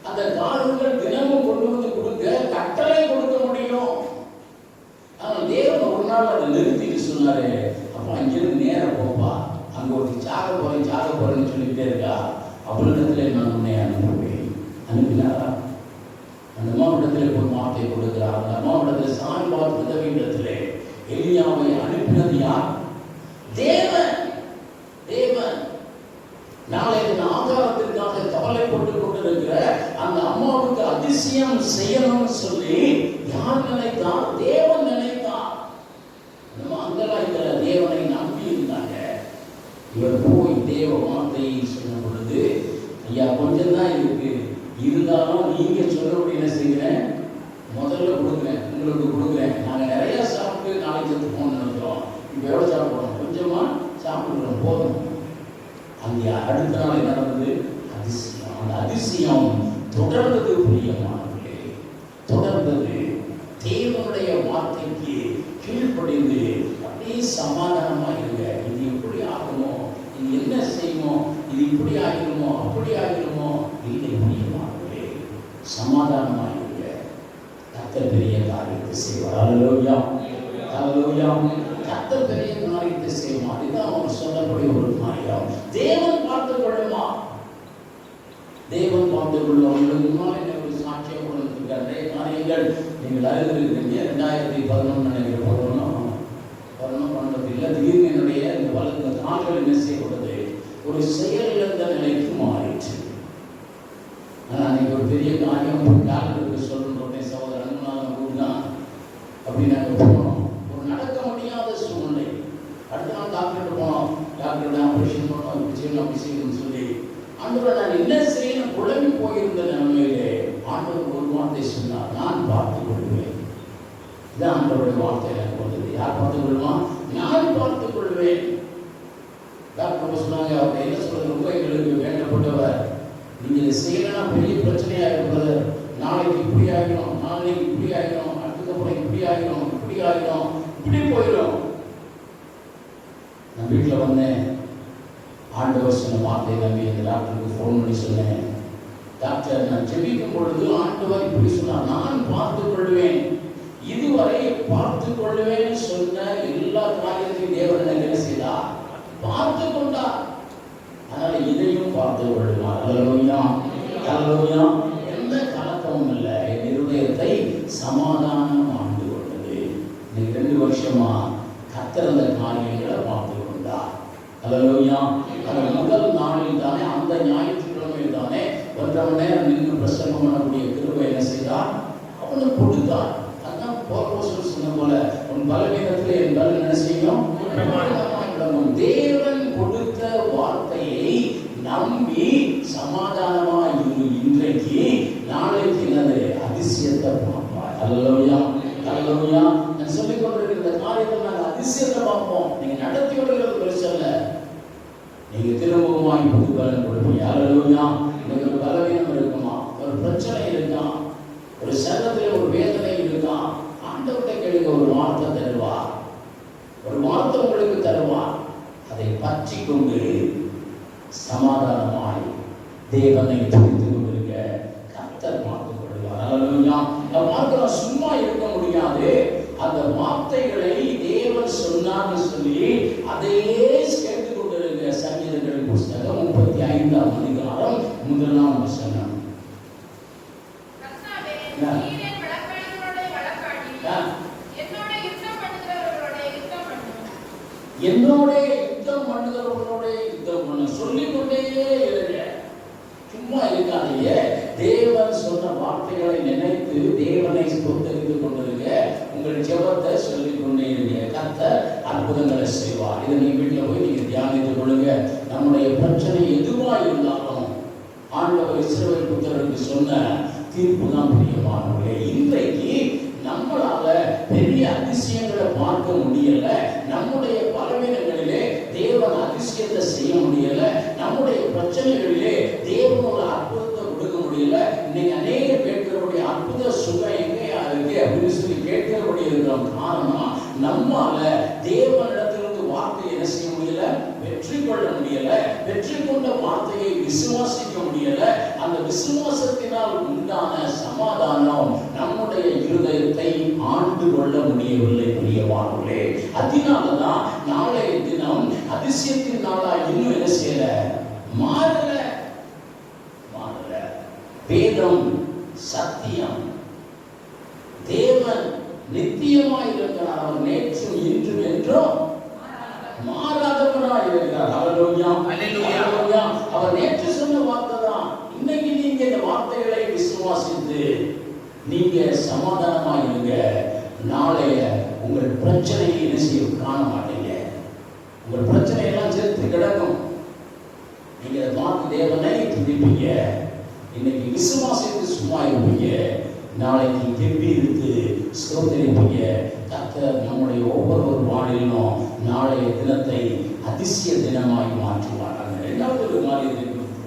அந்த காரணங்கள் தினமும் கொண்டு வந்து கொடுக்க கட்டளை கொடுக்க முடியும். ஆனால் தேவன் ஒரு நாள் அதை நிறுத்திட்டு சொன்னாரு, அப்ப அங்கிருந்து நேரம் போப்பா, அங்க ஒரு சாக போறேன்னு சொல்லிக்கிட்டே இருக்கா, அவளிடத்துல நான் உன்னை அனுப்புவேன். அனுப்பினாரா? அந்த அம்மாவிடத்துல போய் வார்த்தை கொடுக்கிறார். அந்த அம்மாவிடத்துல சாய்பாத் உதவியிடத்திலே எலியாவை அனுப்பினது யார்? தேவன். தேவன் நாளைய ஆகாரத்திற்காக கவலைப்பட்டுக் கொண்டிருக்கிற அந்த அம்மாவுக்கு அதிசயம் செய்யணும்னு சொல்லி யார் நினைத்தார்? தேவன் நினைத்தார். அங்கலாய்க்கிற தேவனை நம்பி இருந்தாங்க. இவர் போய் தேவ வார்த்தையை சொன்ன பொழுது, ஐயா கொஞ்சம் தான் இருக்கு, இருந்தாலும் நீங்க சொல்றபடி என்ன செய்கிறேன்? முதல்ல கொடுக்குறேன், உங்களுக்கு கொடுக்குறேன். நாங்கள் நிறைய சாப்பிட்டு நாளைக்கு செத்து போகணும்னு நினைக்கிறோம். இப்போ எவ்வளோ சாப்பிட்றோம்? கொஞ்சமா சாப்பிடுறோம், போதும். அங்கே அடுத்த நாள் என்ன நடந்தது? அதிசயம். அந்த அதிசயம் தொடர்ந்தது. பிரியமானவர்களே, தொடர்ந்தது. தேவனுடைய வார்த்தைக்கு கீழ்ப்படிந்து அப்படியே சமாதானமா இருங்க. இது எப்படி ஆகுமோ, இது என்ன செய்யுமோ, இது இப்படி ஆகிடுமோ, அப்படி ஆகிடுமோ, இல்லை. பிரியமானவர்களே, சமாதானமா இருங்க. கர்த்தர் பெரிய காரியத்தை செய்வார். அல்லேலூயா, அல்லேலூயா. கர்த்தர் பெரிய காரியத்தை செய்வார். இதுதான் அவர் சொல்லக்கூடிய ஒரு காரியம். தேவன் பார்த்துக் கொள்ளுமா? தேவன் பார்த்துக் கொள்ளுமா? ஒரு சாட்சியம் கொடுத்திருக்கிற நிறைய காரியங்கள் நீங்கள் அறிந்திருக்கிறீங்க. 2011 நினைக்கிறேன், 11 இல்லை, திடீர்னு என்னுடைய இந்த வளர்ந்த கால்கள் என்ன செய்யப்பட்டது? ஒரு செயலிழந்த நிலைக்கு மாறிடுச்சு. ஆனால் அன்னைக்கு ஒரு பெரிய காரியம் டாக்டருக்கு சொல்லணும்னே, சகோதரன் தான் அப்படி நாங்கள் போனோம். ஒரு நடக்க முடியாத சூழ்நிலை. அடுத்த நாள் டாக்டர்கிட்ட போனோம். டாக்டர் ஆப்ரேஷன் பண்ணோம், இப்படி செய்யணும், அப்படி செய்யணும்னு சொல்லி ஆண்டவர் நான் என்ன செய்யணும் குழம்பி போயிருந்த நிலைமையிலே ஆண்டவர் ஒரு வார்த்தை சொன்னார், நான் பார்த்துக் கொள்வேன். இதான் ஆண்டவருடைய வார்த்தை எனக்கு வந்தது. யார் பார்த்துக் கொள்வான்? நான் பார்த்துக் கொள்வேன். டாக்டர் சொன்னாங்க, அவர் என்ன சொல்றது? ரொம்ப எங்களுக்கு வேண்டப்பட்டவர், நீங்க இதை செய்யலன்னா பெரிய பிரச்சனையா இருப்பது. நாளைக்கு இப்படி ஆகிடும், நாளைக்கு இப்படி ஆகிடும், அதுக்கப்புறம் இப்படி ஆகிடும், இப்படி ஆகிடும், இப்படி போயிடும். நான் வீட்டில் வந்தேன். ஆண்டவர் சொன்ன வார்த்தை நம்பி அந்த டாக்டருக்கு ஃபோன் பண்ணி சொன்னேன், டாக்டர் நான் ஜெபிக்கும் பொழுது ஆண்டவர் இப்படி சொன்னார், நான் பார்த்துக் கொள்வேன். இதுவரை பார்த்துக் கொள்வேன்னு சொன்ன எல்லா காரியத்தையும் தேவன் என்ன செய்தார்? பார்த்து கொண்டார். அதனால இதையும் பார்த்து கொள்வார். அல்லேலூயா, அல்லேலூயா. எந்த கலக்கமும் இல்லை. என் இருதயத்தை சமாதானம் ஆண்டு கொண்டது. இன்னைக்கு 2 வருஷமா கர்த்தர் அந்த காரியங்களை பார்த்து கொண்டார். அல்லேலூயா. முதல் நாளில் தானே, அந்த ஞாயிற்றுக்கிழமையில் தானே 1.5 மணி நேரம் நின்று பிரசங்கம் பண்ணக்கூடிய கிருபை என்ன செய்தார்? அவனுக்கு கொடுத்தார். அதான் பவுல் சொன்ன போல, உன் பலவீனத்தில் என் பலன் என்ன செய்யும்? தேவன் கொடுத்த வார்த்தையை நம்பி சமாதானமா இரு. இன்றைக்கு நாளைக்கு என்னது? அதிசயத்தை பார்ப்பார். அல்லேலூயா, அல்லேலூயா. நான் சொல்லிக் கொண்டிருக்கிற காரியத்தை நாங்கள் அதிசயத்தை பார்ப்போம். நீங்க நடத்தி வருகிறது பெருசு அல்ல. நீங்க திரும்பவுமாய் புது பலன் கொடுப்பீங்க. அல்லேலூயா. இன்னைக்கு ஒரு பலவீனம் இருக்குமா, ஒரு பிரச்சனை இருக்கா, ஒரு சங்கத்தில் ஒரு வேதனை இருக்கா, ஆண்டவர்கிட்ட கேளுங்க, ஒரு வார்த்தை தருவார். ஒரு வார்த்தை உங்களுக்கு தருவார். அதை பற்றி கொண்டு சமாதானமாய் தேவனை துதித்து கொண்டிருக்க கர்த்தர் பார்த்துக் கொள்வார். அல்லேலூயா. நாம் பார்க்கிறோம், சும்மா இருக்க முடியாது. அந்த வார்த்தைகளை தேவன் சொன்னார்னு சொல்லி அதையே கேட்டுக் கொண்டிருக்க சங்கீதங்களின் புஸ்தகம் 35ஆம் அதிகாரம் 1ஆம் வசனம். என்னோட யுத்தம் பண்ணுகிறவர்களோட யுத்தம் பண்ண சொல்லிக்கொண்டே இருங்க. சும்மா இருக்காதீங்க. தேவன் சொன்ன வார்த்தைகளை நினைத்து தேவனை ஸ்தோத்திரித்துக் கொண்டிருங்க. உங்கள் ஜெபத்தை சொல்லிக் கொண்டே இருங்க. கர்த்தர் அற்புதங்களை செய்வார். இதை நீங்க வீட்டில் போய் நீங்க தியானித்துக் கொள்ளுங்க. நம்முடைய பிரச்சனை எதுவா இருந்தாலும் ஆண்டவர் இஸ்ரவேல் புத்திரருக்கு சொன்ன தீர்ப்பு தான் பிரியமானவர்களே. இன்றைக்கு நம்மளால பெரிய அதிசயங்களை பார்க்க முடியல. நம்முடைய பலவீனங்களிலே தேவன் அதிசயத்தை செய்ய முடியல. நம்முடைய பிரச்சனைகளிலே தேவன் ஒரு அற்புதத்தை கொடுக்க முடியல. இன்னைக்கு அநேக பேர்களுடைய அற்புத சுகம் எங்கேயா இருக்கு அப்படின்னு சொல்லி கேட்கிறபடி இருக்கிற காரணம், நம்மால தேவனிடத்திலிருந்து வார்த்தை என்ன செய்ய முடியல, வெற்றி கொள்ள முடியல. வெற்றி கொண்ட வார்த்தையை விசுவாசிக்க முடியல. அந்த விசுவாசத்தினால் உண்டான சமாதானம் நம்முடைய இருதயத்தை ஆண்டு கொள்ள முடியவில்லை. பிரியமானவர்களே, அதனாலதான் நாளைய தினம் அதிசயத்தின் நாளா இன்னும் என்ன செய்யல, மாறல. வேதம் சத்தியம். தேவன் நித்தியமாய் இருக்கிறார். அவர் நேற்றும் இன்றும் என்றும் மாறாதவராய் இருக்கிறார். அல்லேலூயா, அல்லேலூயா. அவர் நேற்று சொன்ன வார்த்தை தான். இன்னைக்கு நீங்க இந்த வார்த்தைகளை விசுவாசித்து நீங்க சமாதானமாய் இருங்க. நாளைய உங்கள் பிரச்சனையை என்ன செய்ய காண மாட்டீங்க. உங்கள் பிரச்சனை எல்லாம் சேர்த்து கிடக்கும். நீங்க பார்த்து தேவனை துதிப்பீங்க. இன்னைக்கு விசுவாசித்து சும்மா இருப்பீங்க. நாளைக்கு திரும்பி இருந்து ஸ்தோத்திரிப்பீங்க. கர்த்தர் நம்முடைய ஒவ்வொரு வாழ்விலும் நாளைய தினத்தை அதிசய தினமாய் மாற்றுவார். இரண்டாவது ஒரு மாதிரி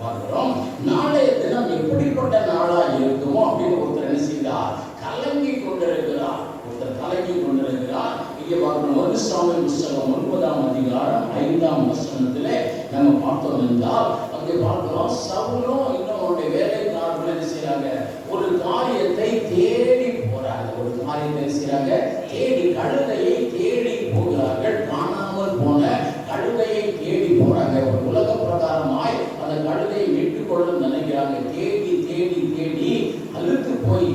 பார்க்கிறோம். நாளைய தினம் எப்படிப்பட்ட நாளா இருக்குமோ அப்படின்னு ஒருத்தர் என்ன செய்கிறார், கலங்கி கொண்டிருக்கிறார். ஒருத்தர் கலங்கி கொண்டிருக்கிறார். இங்கே பார்க்கணும், 1 சாமுவேல் புஸ்தகம் 9ஆம் அதிகாரம் 5ஆம் வசனத்திலே நம்ம பார்த்தோம் என்றால் அங்கே பார்க்கிறோம், சவுலும் இன்னும் அவருடைய வேலைக்காரர்கள் என்ன செய்யறாங்க, ஒரு காரியத்தை தேடி போறாங்க. ஒரு காரியத்தை செய்யறாங்க, தேடி கழுதையை தேடி போகிறார்கள். காணாமல் போன கழுதையை தேடி போறாங்க. ஒரு உலக பிரகாரமாய் அந்த கழுதையை மீட்டுக் கொள்ள நினைக்கிறாங்க. தேடி தேடி தேடி அழுத்து போய்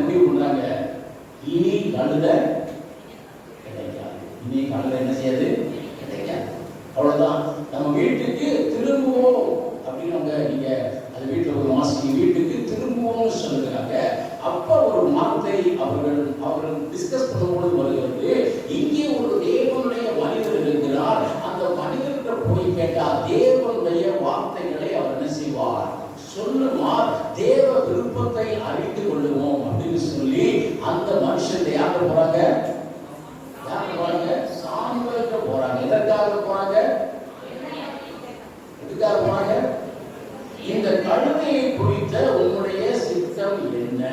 முடிவு பண்றாங்க, இனி கழுதை கிடைக்காது. இனி கழுதை என்ன செய்யாது, கிடைக்காது. அவ்வளவுதான், நம்ம வீட்டுக்கு திரும்புவோம் அப்படின்னு நீங்க அது வீட்டுல ஒரு மாசம் வீட்டுக்கு திரும்புவோம்னு சொல்லுறாங்க. அப்ப ஒரு வார்த்தை அவர்கள் டிஸ்கஸ் பண்ணும்போது வருகிறது, இங்கே ஒரு தேவனுடைய மனிதர் இருக்கிறார். அந்த மனிதர்கிட்ட போய் கேட்டா தேவனுடைய வார்த்தைகளை அவர் என்ன செய்வார், சொல்லுவார். தேவ விருப்பத்தை அறிந்து கொள்ளுவோம் அப்படின்னு சொல்லி அந்த மனுஷன் யாரு போறாங்க, யாரு போறாங்க, சாமுவேலுக்கு போறாங்க. எதற்காக போறாங்க, எதுக்காக போறாங்க, இந்த கழுதையை குறித்த உங்களுடைய சித்தம் என்ன,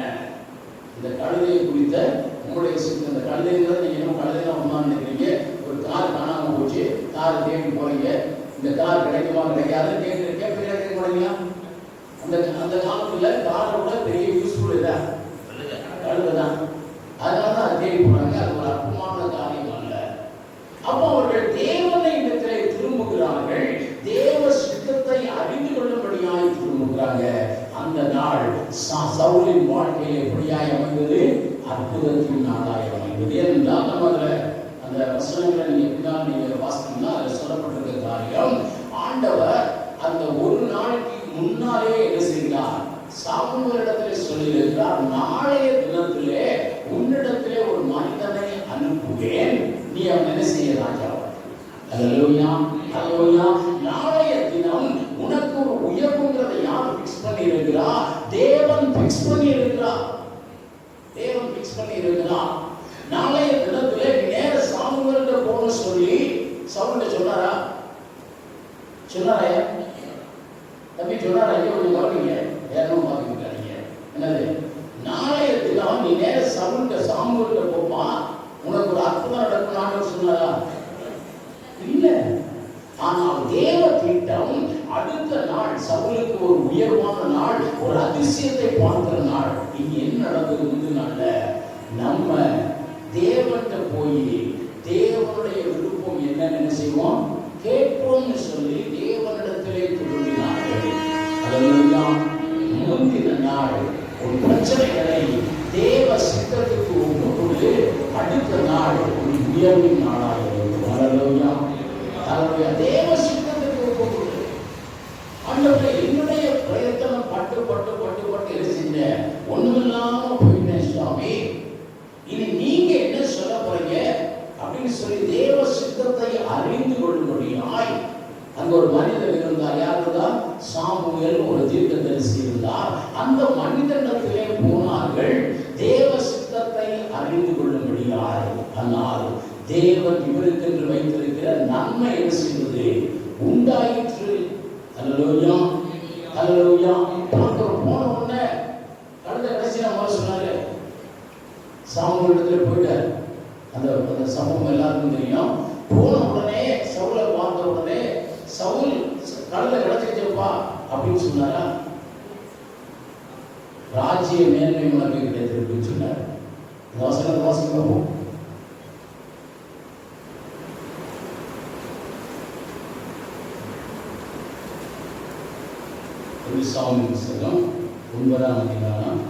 இந்த கழுதையை குறித்த உங்களுடைய சித்தம். இந்த கழுதைங்கிறது நீங்க என்ன கழுதையா ஒண்ணா நினைக்கிறீங்க. ஒரு கார் காணாம போச்சு, கார் தேடி போறீங்க. இந்த கார் கிடைக்குமா கிடைக்காது கேட்க போறீங்களா. அந்த காலத்துல காரோட பெரிய யூஸ்ஃபுல் இல்ல கழுதை தான். அதனாலதான் அதை தேடி போறாங்க. அது ஒரு அற்புதமான காரியம் அல்ல. அப்போ அவர்கள் தேவனை இடத்திலே திரும்புகிறார்கள். தேவ சித்தத்தை அறிந்து கொள்ளும்படியாய் திரும்புகிறாங்க. அந்த நாள் சவுலின் வாழ்க்கையில் எப்படியாய் அமைந்தது, அற்புதத்தின் நாளாய் அமைந்தது. ஏனென்றால் நம்ம அந்த வசனங்களை நீங்க எப்படிதான் நீங்க வாசித்தீங்கன்னா அதில் சொல்லப்பட்டிருக்க காரியம், ஆண்டவர் அந்த ஒரு நாளைக்கு முன்னாலே என்ன செய்கிறார், சாமுவேலிடத்திலே சொல்லியிருக்கிறார், நாளைய தினத்திலே உன்னிடத்திலே ஒரு மனிதனை அனுப்புவேன், நீ அவன் என்ன செய்ய ராஜாவா. அல்லேலூயா, அல்லேலூயா. நாளைய தினம் உனக்கு ஒரு உயர்வுங்கிறதை யார் பிக்ஸ் பண்ணி இருக்கிறார், தேவன் பிக்ஸ் பண்ணி இருக்கிறார். தேவன் பிக்ஸ் பண்ணி இருக்கிறார். நாளைய தினத்திலே நேர சாமுவேல்கிட்ட போன சொல்லி சவுல்கிட்ட சொன்னாரா, சொன்னாரா தம்பி, சொன்னாரா, கொஞ்சம் கவனிங்க, ஏறணும் பார்த்துக்கிட்டாங்க. என்னது, நாளைய தினம் நீ நேர சாமுவேல்கிட்ட போப்பா, உனக்கு ஒரு அற்புதம் நடக்கும் சொன்னாரா, இல்ல. ஆனால் தேவ திட்டம் அடுத்த உங்களுக்கு ஒரு உயர்வான நாள், ஒரு அதிசயத்தை பார்க்கிற நாள். இங்க என்ன நடந்தது? முந்தினால நம்ம தேவன்கிட்ட போய் தேவனுடைய விருப்பம் என்னன்னு செய்வோம், கேட்போம்னு சொல்லி தேவனிடத்திலே திரும்பினார்கள். அதெல்லாம் முந்தின நாள் ஒரு பிரச்சனைகளை தேவ சித்தத்துக்கு ஒப்புக்கொண்டு அடுத்த நாள் ஒரு உயர்வின் நாளாக தேவ சித்தத்துக்கு ஒப்புக்கொண்டு ஆண்டவரே என்னுடைய பிரயத்தனம் பட்டு பட்டு பட்டு பட்டு இருந்த ஒண்ணுமில்லாம போயிட்டேன் சுவாமி, இனி நீங்க என்ன சொல்ல போறீங்க அப்படின்னு சொல்லி தேவ சித்தத்தை அறிந்து கொள்ளும்படியாய் அங்க ஒரு மனிதர் இருந்தார். யாருதான்? சாமுவேல், ஒரு தீர்க்கதரிசி இருந்தார். அந்த மனிதனிடத்திலே போனார்கள் தேவ சித்தத்தை அறிந்து கொள்ளும்படியாய். ஆனால் தேவன் இவருக்கு வைத்திருக்கிற நன்மை என்ன செய்வது உண்டாயிற்று. அல்லேலூயா, அல்லேலூயா. போன உடனே கடந்த கடைசி நம்ம சொன்னாரு, சாமுவேல் இடத்துல போயிட்டார். அந்த சம்பவம் எல்லாருக்கும் தெரியும். போன உடனே சவுலை பார்த்த உடனே சவுல் கடலை கிடைச்சிருப்பா அப்படின்னு சொன்னாரா? ராஜ்ய மேன்மை உனக்கு கிடைத்திருக்குன்னு சொன்னார். வாசிக்கிறோம். சாமுவேல் புத்தகம் 9ஆம் அதிகாரம்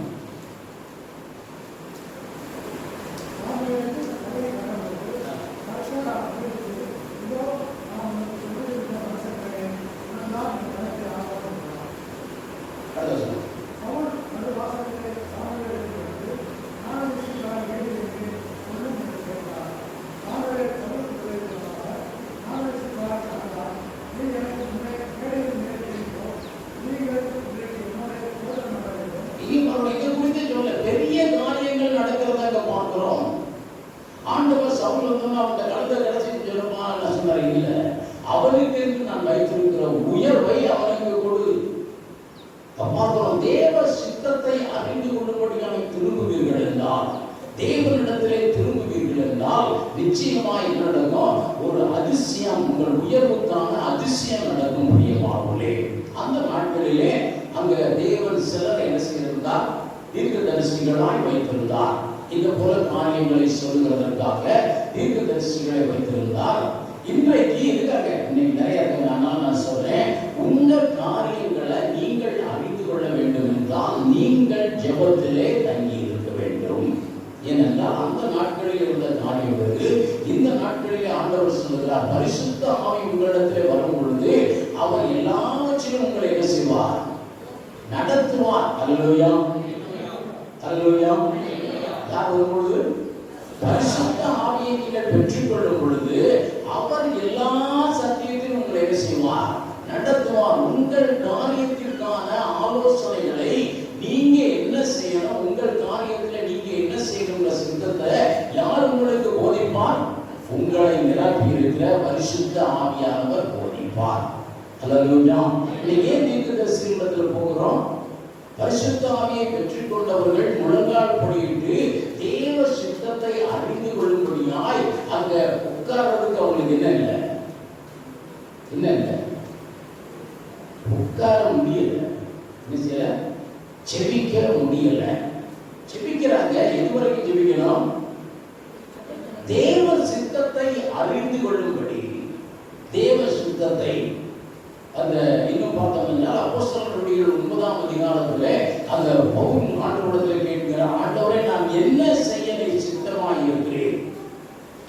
9ஆம் அதிகாரத்திலே அந்த பவுல் ஆண்டவரிடத்தில் கேட்கிறார், ஆண்டவரே நான் என்ன செய்ய சித்தமாய் இருக்கிறேன்.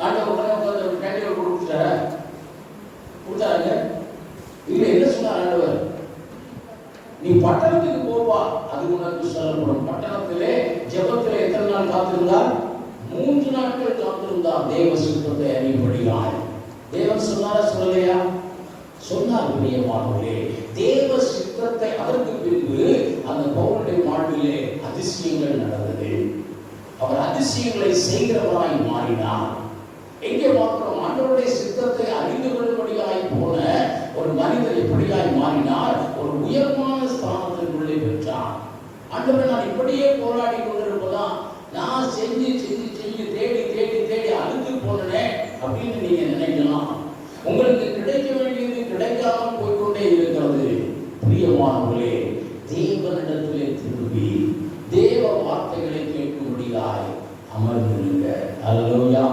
ஆண்டவர் உடனே உட்கார்ந்து கேட்டவர் கொடுத்தாரு. இல்ல என்ன சொன்னார் ஆண்டவர்? நீ பட்டணத்துக்கு போவா, அது உனக்கு சொல்லப்படும். பட்டணத்திலே ஜெபத்திலே எத்தனை நாள் காத்திருந்தார்? 3 நாட்கள் காத்திருந்தார். தேவ சித்தத்தை அறியும்படியாய். தேவன் சொன்னாரா சொல்லலையா? சொன்னார். பிரியமானவர்களே, தேவ சித்தத்தை அதற்கு பின்பு அந்த பவுலுடைய வாழ்விலே அதிசயங்கள் நடந்தது. அவர் அதிசயங்களை செய்கிறவராய் மாறினார். எங்கே பார்க்கிறோம்? ஆண்டவருடைய சித்தத்தை அறிந்து கொள்ளும்படியாய் போன ஒரு மனிதர் எப்படியாய் மாறினார்? ஒரு உயர்வான ஸ்தானத்திற்குள்ளே பெற்றார். ஆண்டவரை நான் இப்படியே போராடி கொண்டிருப்பதா, நான் செஞ்சு செஞ்சு செஞ்சு தேடி தேடி தேடி அழுத்து போனேன் அப்படின்னு நீங்க நினைக்கலாம். உங்களுக்கு கிடைக்க வேண்டியது கிடைக்காமல் போய்கொண்டே இருக்கிறது. பிரியமானவர்களே, தேவனிடத்திலே திரும்பி தேவ வார்த்தைகளை கேட்கும்படியாய் அமர்ந்திருங்க. அல்லேலூயா,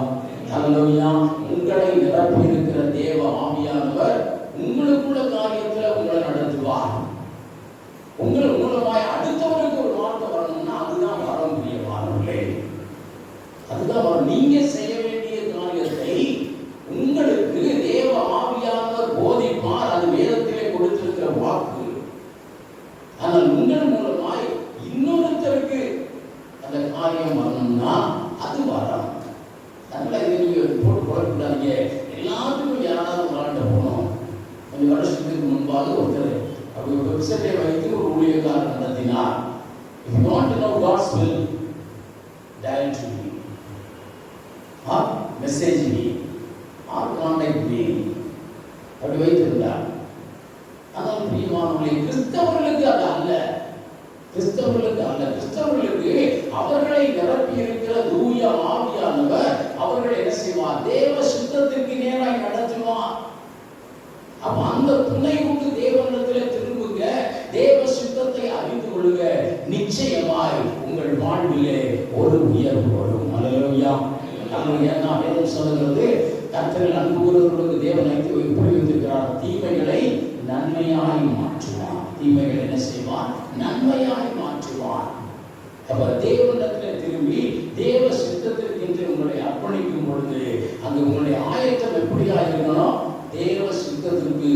அல்லேலூயா. உங்களை நிரப்பி இருக்கிற தேவ ஆவியானவர் உங்களுக்குள்ள காரியத்துல உங்களை நடத்துவார். உங்கள் மூலமாய் அடுத்தவருக்கு ஒரு வார்த்தை வரணும்னா அதுதான் வரம். பிரியமானவர்களே, அதுதான் வரம். நீங்க செய்ய வேண்டிய காரியத்தை உங்களுக்கு தேவ ஆவியானவர் போதிப்பார். அது வேதத்திலே கொடுத்திருக்கிற வாக்கு. ஆனால் உங்கள் மூலமாய் இன்னொருத்தருக்கு அந்த காரியம் வரணும்னா அது வரம். அதனால இதை நீங்க போட்டு போடக்கூடாதீங்க. எல்லாத்துக்கும் யாராவது ஒரு ஆண்ட போகணும். கொஞ்சம் வருஷத்துக்கு முன்பாக ஒருத்தர் அப்படி ஒரு வெப்சைட்டை வைத்து ஒரு ஊழியக்காரர் நடத்தினார். If you want to know God's will, dial to me, or message me, or contact me. அப்படி வைத்திருந்தார். ஆனால் பிரியமானவர்களே, கிறிஸ்தவர்களுக்கு அது அல்ல. கிறிஸ்தவர்களுக்கு அல்ல. கிறிஸ்தவர்களுக்கு அவர்களை நிரப்பி இருக்கிற தூய ஆவியானவர் அவர்களை என்ன செய்வார்? தேவ சித்தத்திற்கு நேராய் நடத்துவார். அப்ப அந்த துணை கொண்டு தேவனிடத்தில் திரும்புங்க, தேவ சித்தத்தை அறிந்து கொள்ளுங்க. நிச்சயமாய் உங்கள் வாழ்விலே ஒரு உயர்வு வரும். அல்லேலூயா. ஏன்னா வேதம் சொல்லுகிறது, கர்த்தரில் அன்பு கூறுகிறவர்களுக்கு தேவன் எப்படி வைத்திருக்கிறார்? தீமைகளை நன்மையாய் மாற்றுவார். தீமைகளை என்ன செய்வார்? நன்மையாய் மாற்றுவார். அப்ப தேவனிடத்தில் திரும்பி தேவ சித்தத்திற்கு என்று உங்களை அர்ப்பணிக்கும் பொழுது அங்கு உங்களுடைய ஆயத்தம் எப்படியா இருக்கணும்? தேவ சித்தத்திற்கு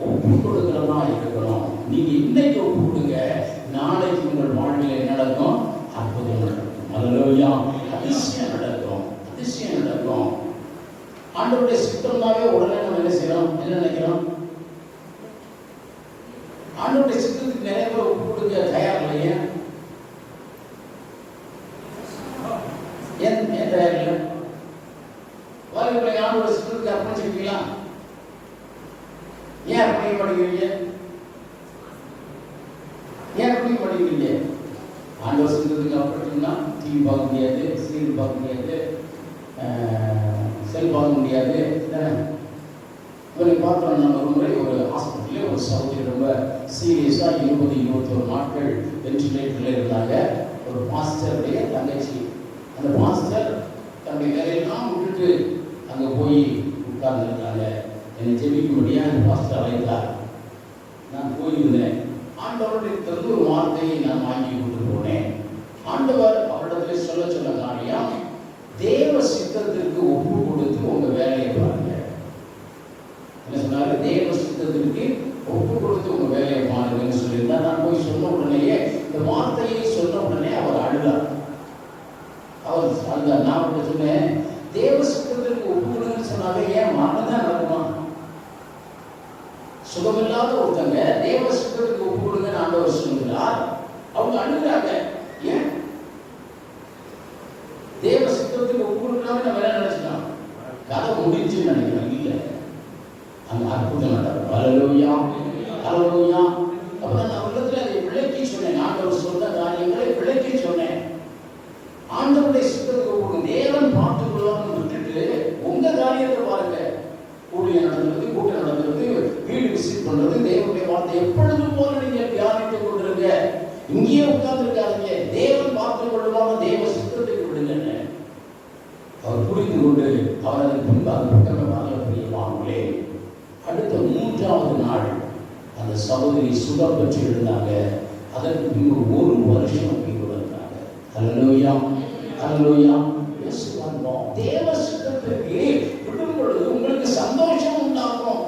ஒப்பு கொடுக்கிறதா இருக்கணும். நீங்க இன்னைக்கு ஒப்பு கொடுங்க, நாளைக்கு உங்கள் வாழ்வில் என்ன நடக்கும்? அற்புதம் நடக்கும். அல்லேலூயா. அதிசயம் நடக்கும். அதிசயம் நடக்கும். ஆண்டவருடைய சித்தம்னாவே உடனே நம்ம என்ன செய்யறோம்? என்ன நினைக்கிறோம்? ஆண்டவருடைய சித்தத்துக்கு நிறைய பேர் ஒப்பு கொடுக்க தயார் இல்லையா? ஏன் தயார் இல்லை? வாழ்க்கை ஆண்டவருடைய சித்தத்துக்கு அர்ப்பணிச்சிருக்கீங்களா? ஏன் அர்ப்பணிக்க மாட்டேங்கிறீங்க? ஏன் அர்ப்பணிக்க மாட்டேங்கிறீங்க? ஆண்டவர் சித்தத்துக்கு அர்ப்பணிச்சோம்னா டிவி பார்க்க முடியாது, சீரியல் பார்க்க முடியாது, செல் பார்க்க முடியாது. இவரை பார்த்தோம். நம்ம ஒரு முறை ஒரு ஹாஸ்பிட்டலில் ஒரு சகோதரி ரொம்ப சீரியஸாக 20-21 நாட்கள் வென்டிலேட்டரில் இருந்தாங்க. ஒரு பாஸ்டருடைய தங்கச்சி. அந்த பாஸ்டர் தன்னுடைய வேலையெல்லாம் விட்டுட்டு அங்கே போய் உட்கார்ந்துருக்காங்க. என்னை ஜெபிக்கும்படியாக அந்த பாஸ்டர் அழைத்தார். நான் போயிருந்தேன். ஆண்டவருடைய திறந்து ஒரு வார்த்தையை நான் வாங்கி கொண்டு போனேன். ஆண்டவர் அவரிடத்தில் சொல்ல காரியம், தேவ சித்தத்திற்கு ஒப்பு கொடுத்து உங்க வேலையை பாருங்க. என்ன சொன்னாரு? தேவ சித்தத்திற்கு ஒப்பு கொடுத்து உங்க வேலையை பாருங்கன்னு சொல்லியிருந்தா. நான் போய் சொன்ன உடனேயே, இந்த வார்த்தையை சொன்ன உடனே அவர் அழுதார். அவர் அழுதார். நான் அவர்கிட்ட சொன்னேன், தேவ சித்தத்திற்கு ஒப்பு கொடுங்கன்னு சொன்னாலே ஏன் மரணம் தான் நடக்குமா? சுகமில்லாத ஒருத்தங்க தேவ சித்தத்துக்கு ஒப்பு கொடுங்கன்னு ஆண்டவர் சொல்லுகிறார். அவங்க அழுகிறாங்க. ஏன்? தேவ சித்தத்துக்கு ஒப்பு கொடுக்காம நம்ம என்ன நினைச்சோம்? கதை முடிஞ்சுன்னு நினைக்கிறோம். இல்லை, அங்க அற்புதம் நடக்கும். அல்லேலூயா, அல்லேலூயா. அப்ப நான் அவரிடத்துல அதை விளக்கி சொன்னேன். ஆண்டவர் சொன்ன காரியங்களை விளக்கி சொன்னேன். ஆண்டவருடைய சித்தத்துக்கு ஒப்பு தேவன் பார்த்துக் கொள்வான்னு விட்டுட்டு உங்க காரியத்தை பாருங்க. ஊழியம் நடந்தது, கூட்டம் நடந்தது, வீடு விசிட் பண்றது, தேவனுடைய வார்த்தை எப்பொழுதும் போல நீங்கள் தியானித்துக் கொண்டிருங்க. இங்கேயே உட்கார்ந்து இருக்காதீங்க. தேவன் பார்த்துக் கொள்ளுவாங்க. தேவ சித்தத்துக்கு விடுங்க. அவர் புரிந்து கொண்டு அவர் அதன் பின்பு அந்த பக்கமாக பிரியமானே. அடுத்த 3வது நாள் அந்த சகோதரி சுகம் பெற்று இருந்தாங்க. அதற்கு பின்பு 1 வருஷம் உயிரோடு இருந்தாங்க. அல்லேலூயா, அல்லேலூயா. தேவ சித்தத்திற்கு விடும் பொழுது உங்களுக்கு சந்தோஷம் உண்டாகும்.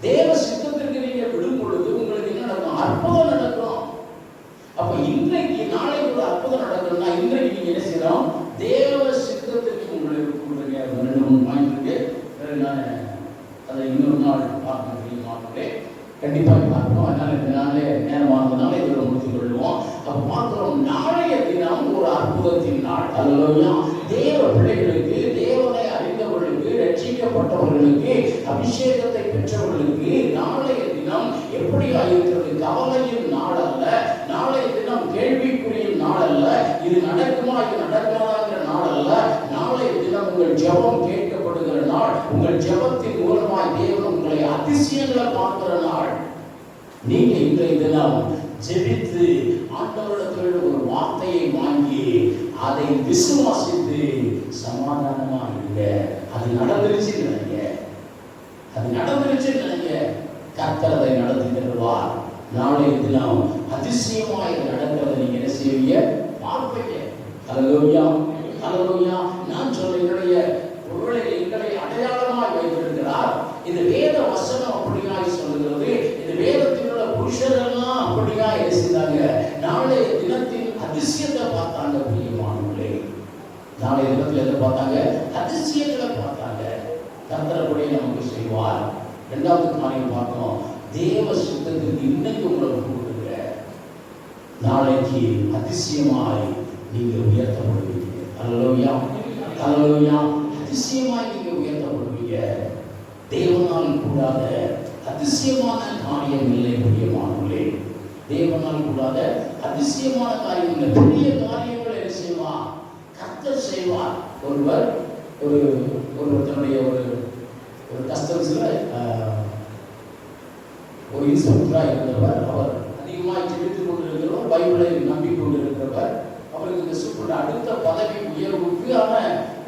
தேவ சித்தத்திற்கு நீங்க விடும் பொழுது உங்களுக்கு என்ன நடக்கும்? அற்புதம் நடக்கும். அப்ப இன்றைக்கு நாளைக்கு ஒரு அற்புதம் நடக்கணும்னா இன்றைக்கு நீங்க என்ன செய்யணும்? தேவ சித்தத்திற்கு உங்களுக்கு கொடுங்க. 2-3 பாயிண்ட் இருக்கு. நான் அதை இன்னொரு நாள் பார்க்க முடியுமானே கண்டிப்பாக பார்ப்போம். அதனால இந்த நாளே நேரமானதுனால இதில் முடித்துக் கொள்வோம். அப்ப பார்க்கிறோம், நாளைய தினம் ஒரு அற்புதத்தின் நாள். அல்லேலூயா. தேவ பிள்ளைகளுக்கு, தேவனை அறிந்தவர்களுக்கு, ரட்சிக்கப்பட்டவர்களுக்கு, அபிஷேகத்தை பெற்றவர்களுக்கு நாளைய தினம் எப்படியா இருக்கிறது? கவலையின் நாள் அல்ல. நாளைய தினம் கேள்விக்குரிய நாள் அல்ல. இது நடக்குமா, இது நடக்காதாங்கிற நாள் அல்ல. நாளைய தினம் உங்கள் ஜெபம் கேட்கப்படுகிற நாள். உங்கள் ஜெபத்தின் மூலமாய் தேவன் உங்களை அதிசயங்களை பார்க்கிற நாள். நீங்க இன்றைய தினம் ஜெபித்து ஆண்டவரிடத்தில் ஒரு வார்த்தையை வாங்கி அதை விசுவாசித்து சமாதானமா இருங்க. அது நடந்துருச்சு நினைங்க, அது நடந்துருச்சு நினைங்க. கர்த்தர் அதை நடத்தி தருவார். நாளைய தினம் அதிசயமா இது நடக்கிறத நீங்க என்ன செய்வீங்க? பார்ப்பீங்க. ஹல்லேலூயா, ஹல்லேலூயா. நான் சொல்ல என்னுடைய பொருளை எங்களை அடையாளமாய் வைத்திருக்கிறார். இது வேத வசனம் அப்படியாய் சொல்லுகிறது. இது வேதத்தில் உள்ள புருஷரெல்லாம் அப்படியாய் செய்தாங்க. நாளைய தினத்தின் அதிசயத்தை பார்த்தாங்க. பிரியமானவர்களே, நாளைய தினத்தில் எதை பார்த்தாங்க? அதிசயங்களை பார்த்தாங்க. கர்த்தர் நமக்கு செய்வார். இரண்டாவது காரியம் பார்த்தோம், தேவ சுத்தத்துக்கு இன்னைக்கு உங்களை கொடுங்க. நாளைக்கு அதிசயமாய் நீங்க உயர்த்தப்படுவீங்க. ஹல்லேலூயா, ஹல்லேலூயா. அதிசயமாய் நீங்க உயர்த்தப்படுவீங்க. தேவனால் கூடாத அதிசயமான காரியம் இல்லை. பிரியமானவர்களே, தேவனால் கூடாத அதிசயமான காரியம் இல்லை. பெரிய காரியங்களை என்ன செய்வார்? கர்த்தர் செய்வார். ஒருவருடைய ஒரு கஸ்டம்ஸ்ல ஒரு இன்ஸ்பெக்டரா இருந்தவர். அவர் அதிகமாக ஜெபித்துக் கொண்டிருக்கிறவர், பைபிளை நம்பிக்கொண்டிருக்கிறவர். அவருக்கு இந்த சூப்பர் அடுத்த பதவி உயர்வுக்கான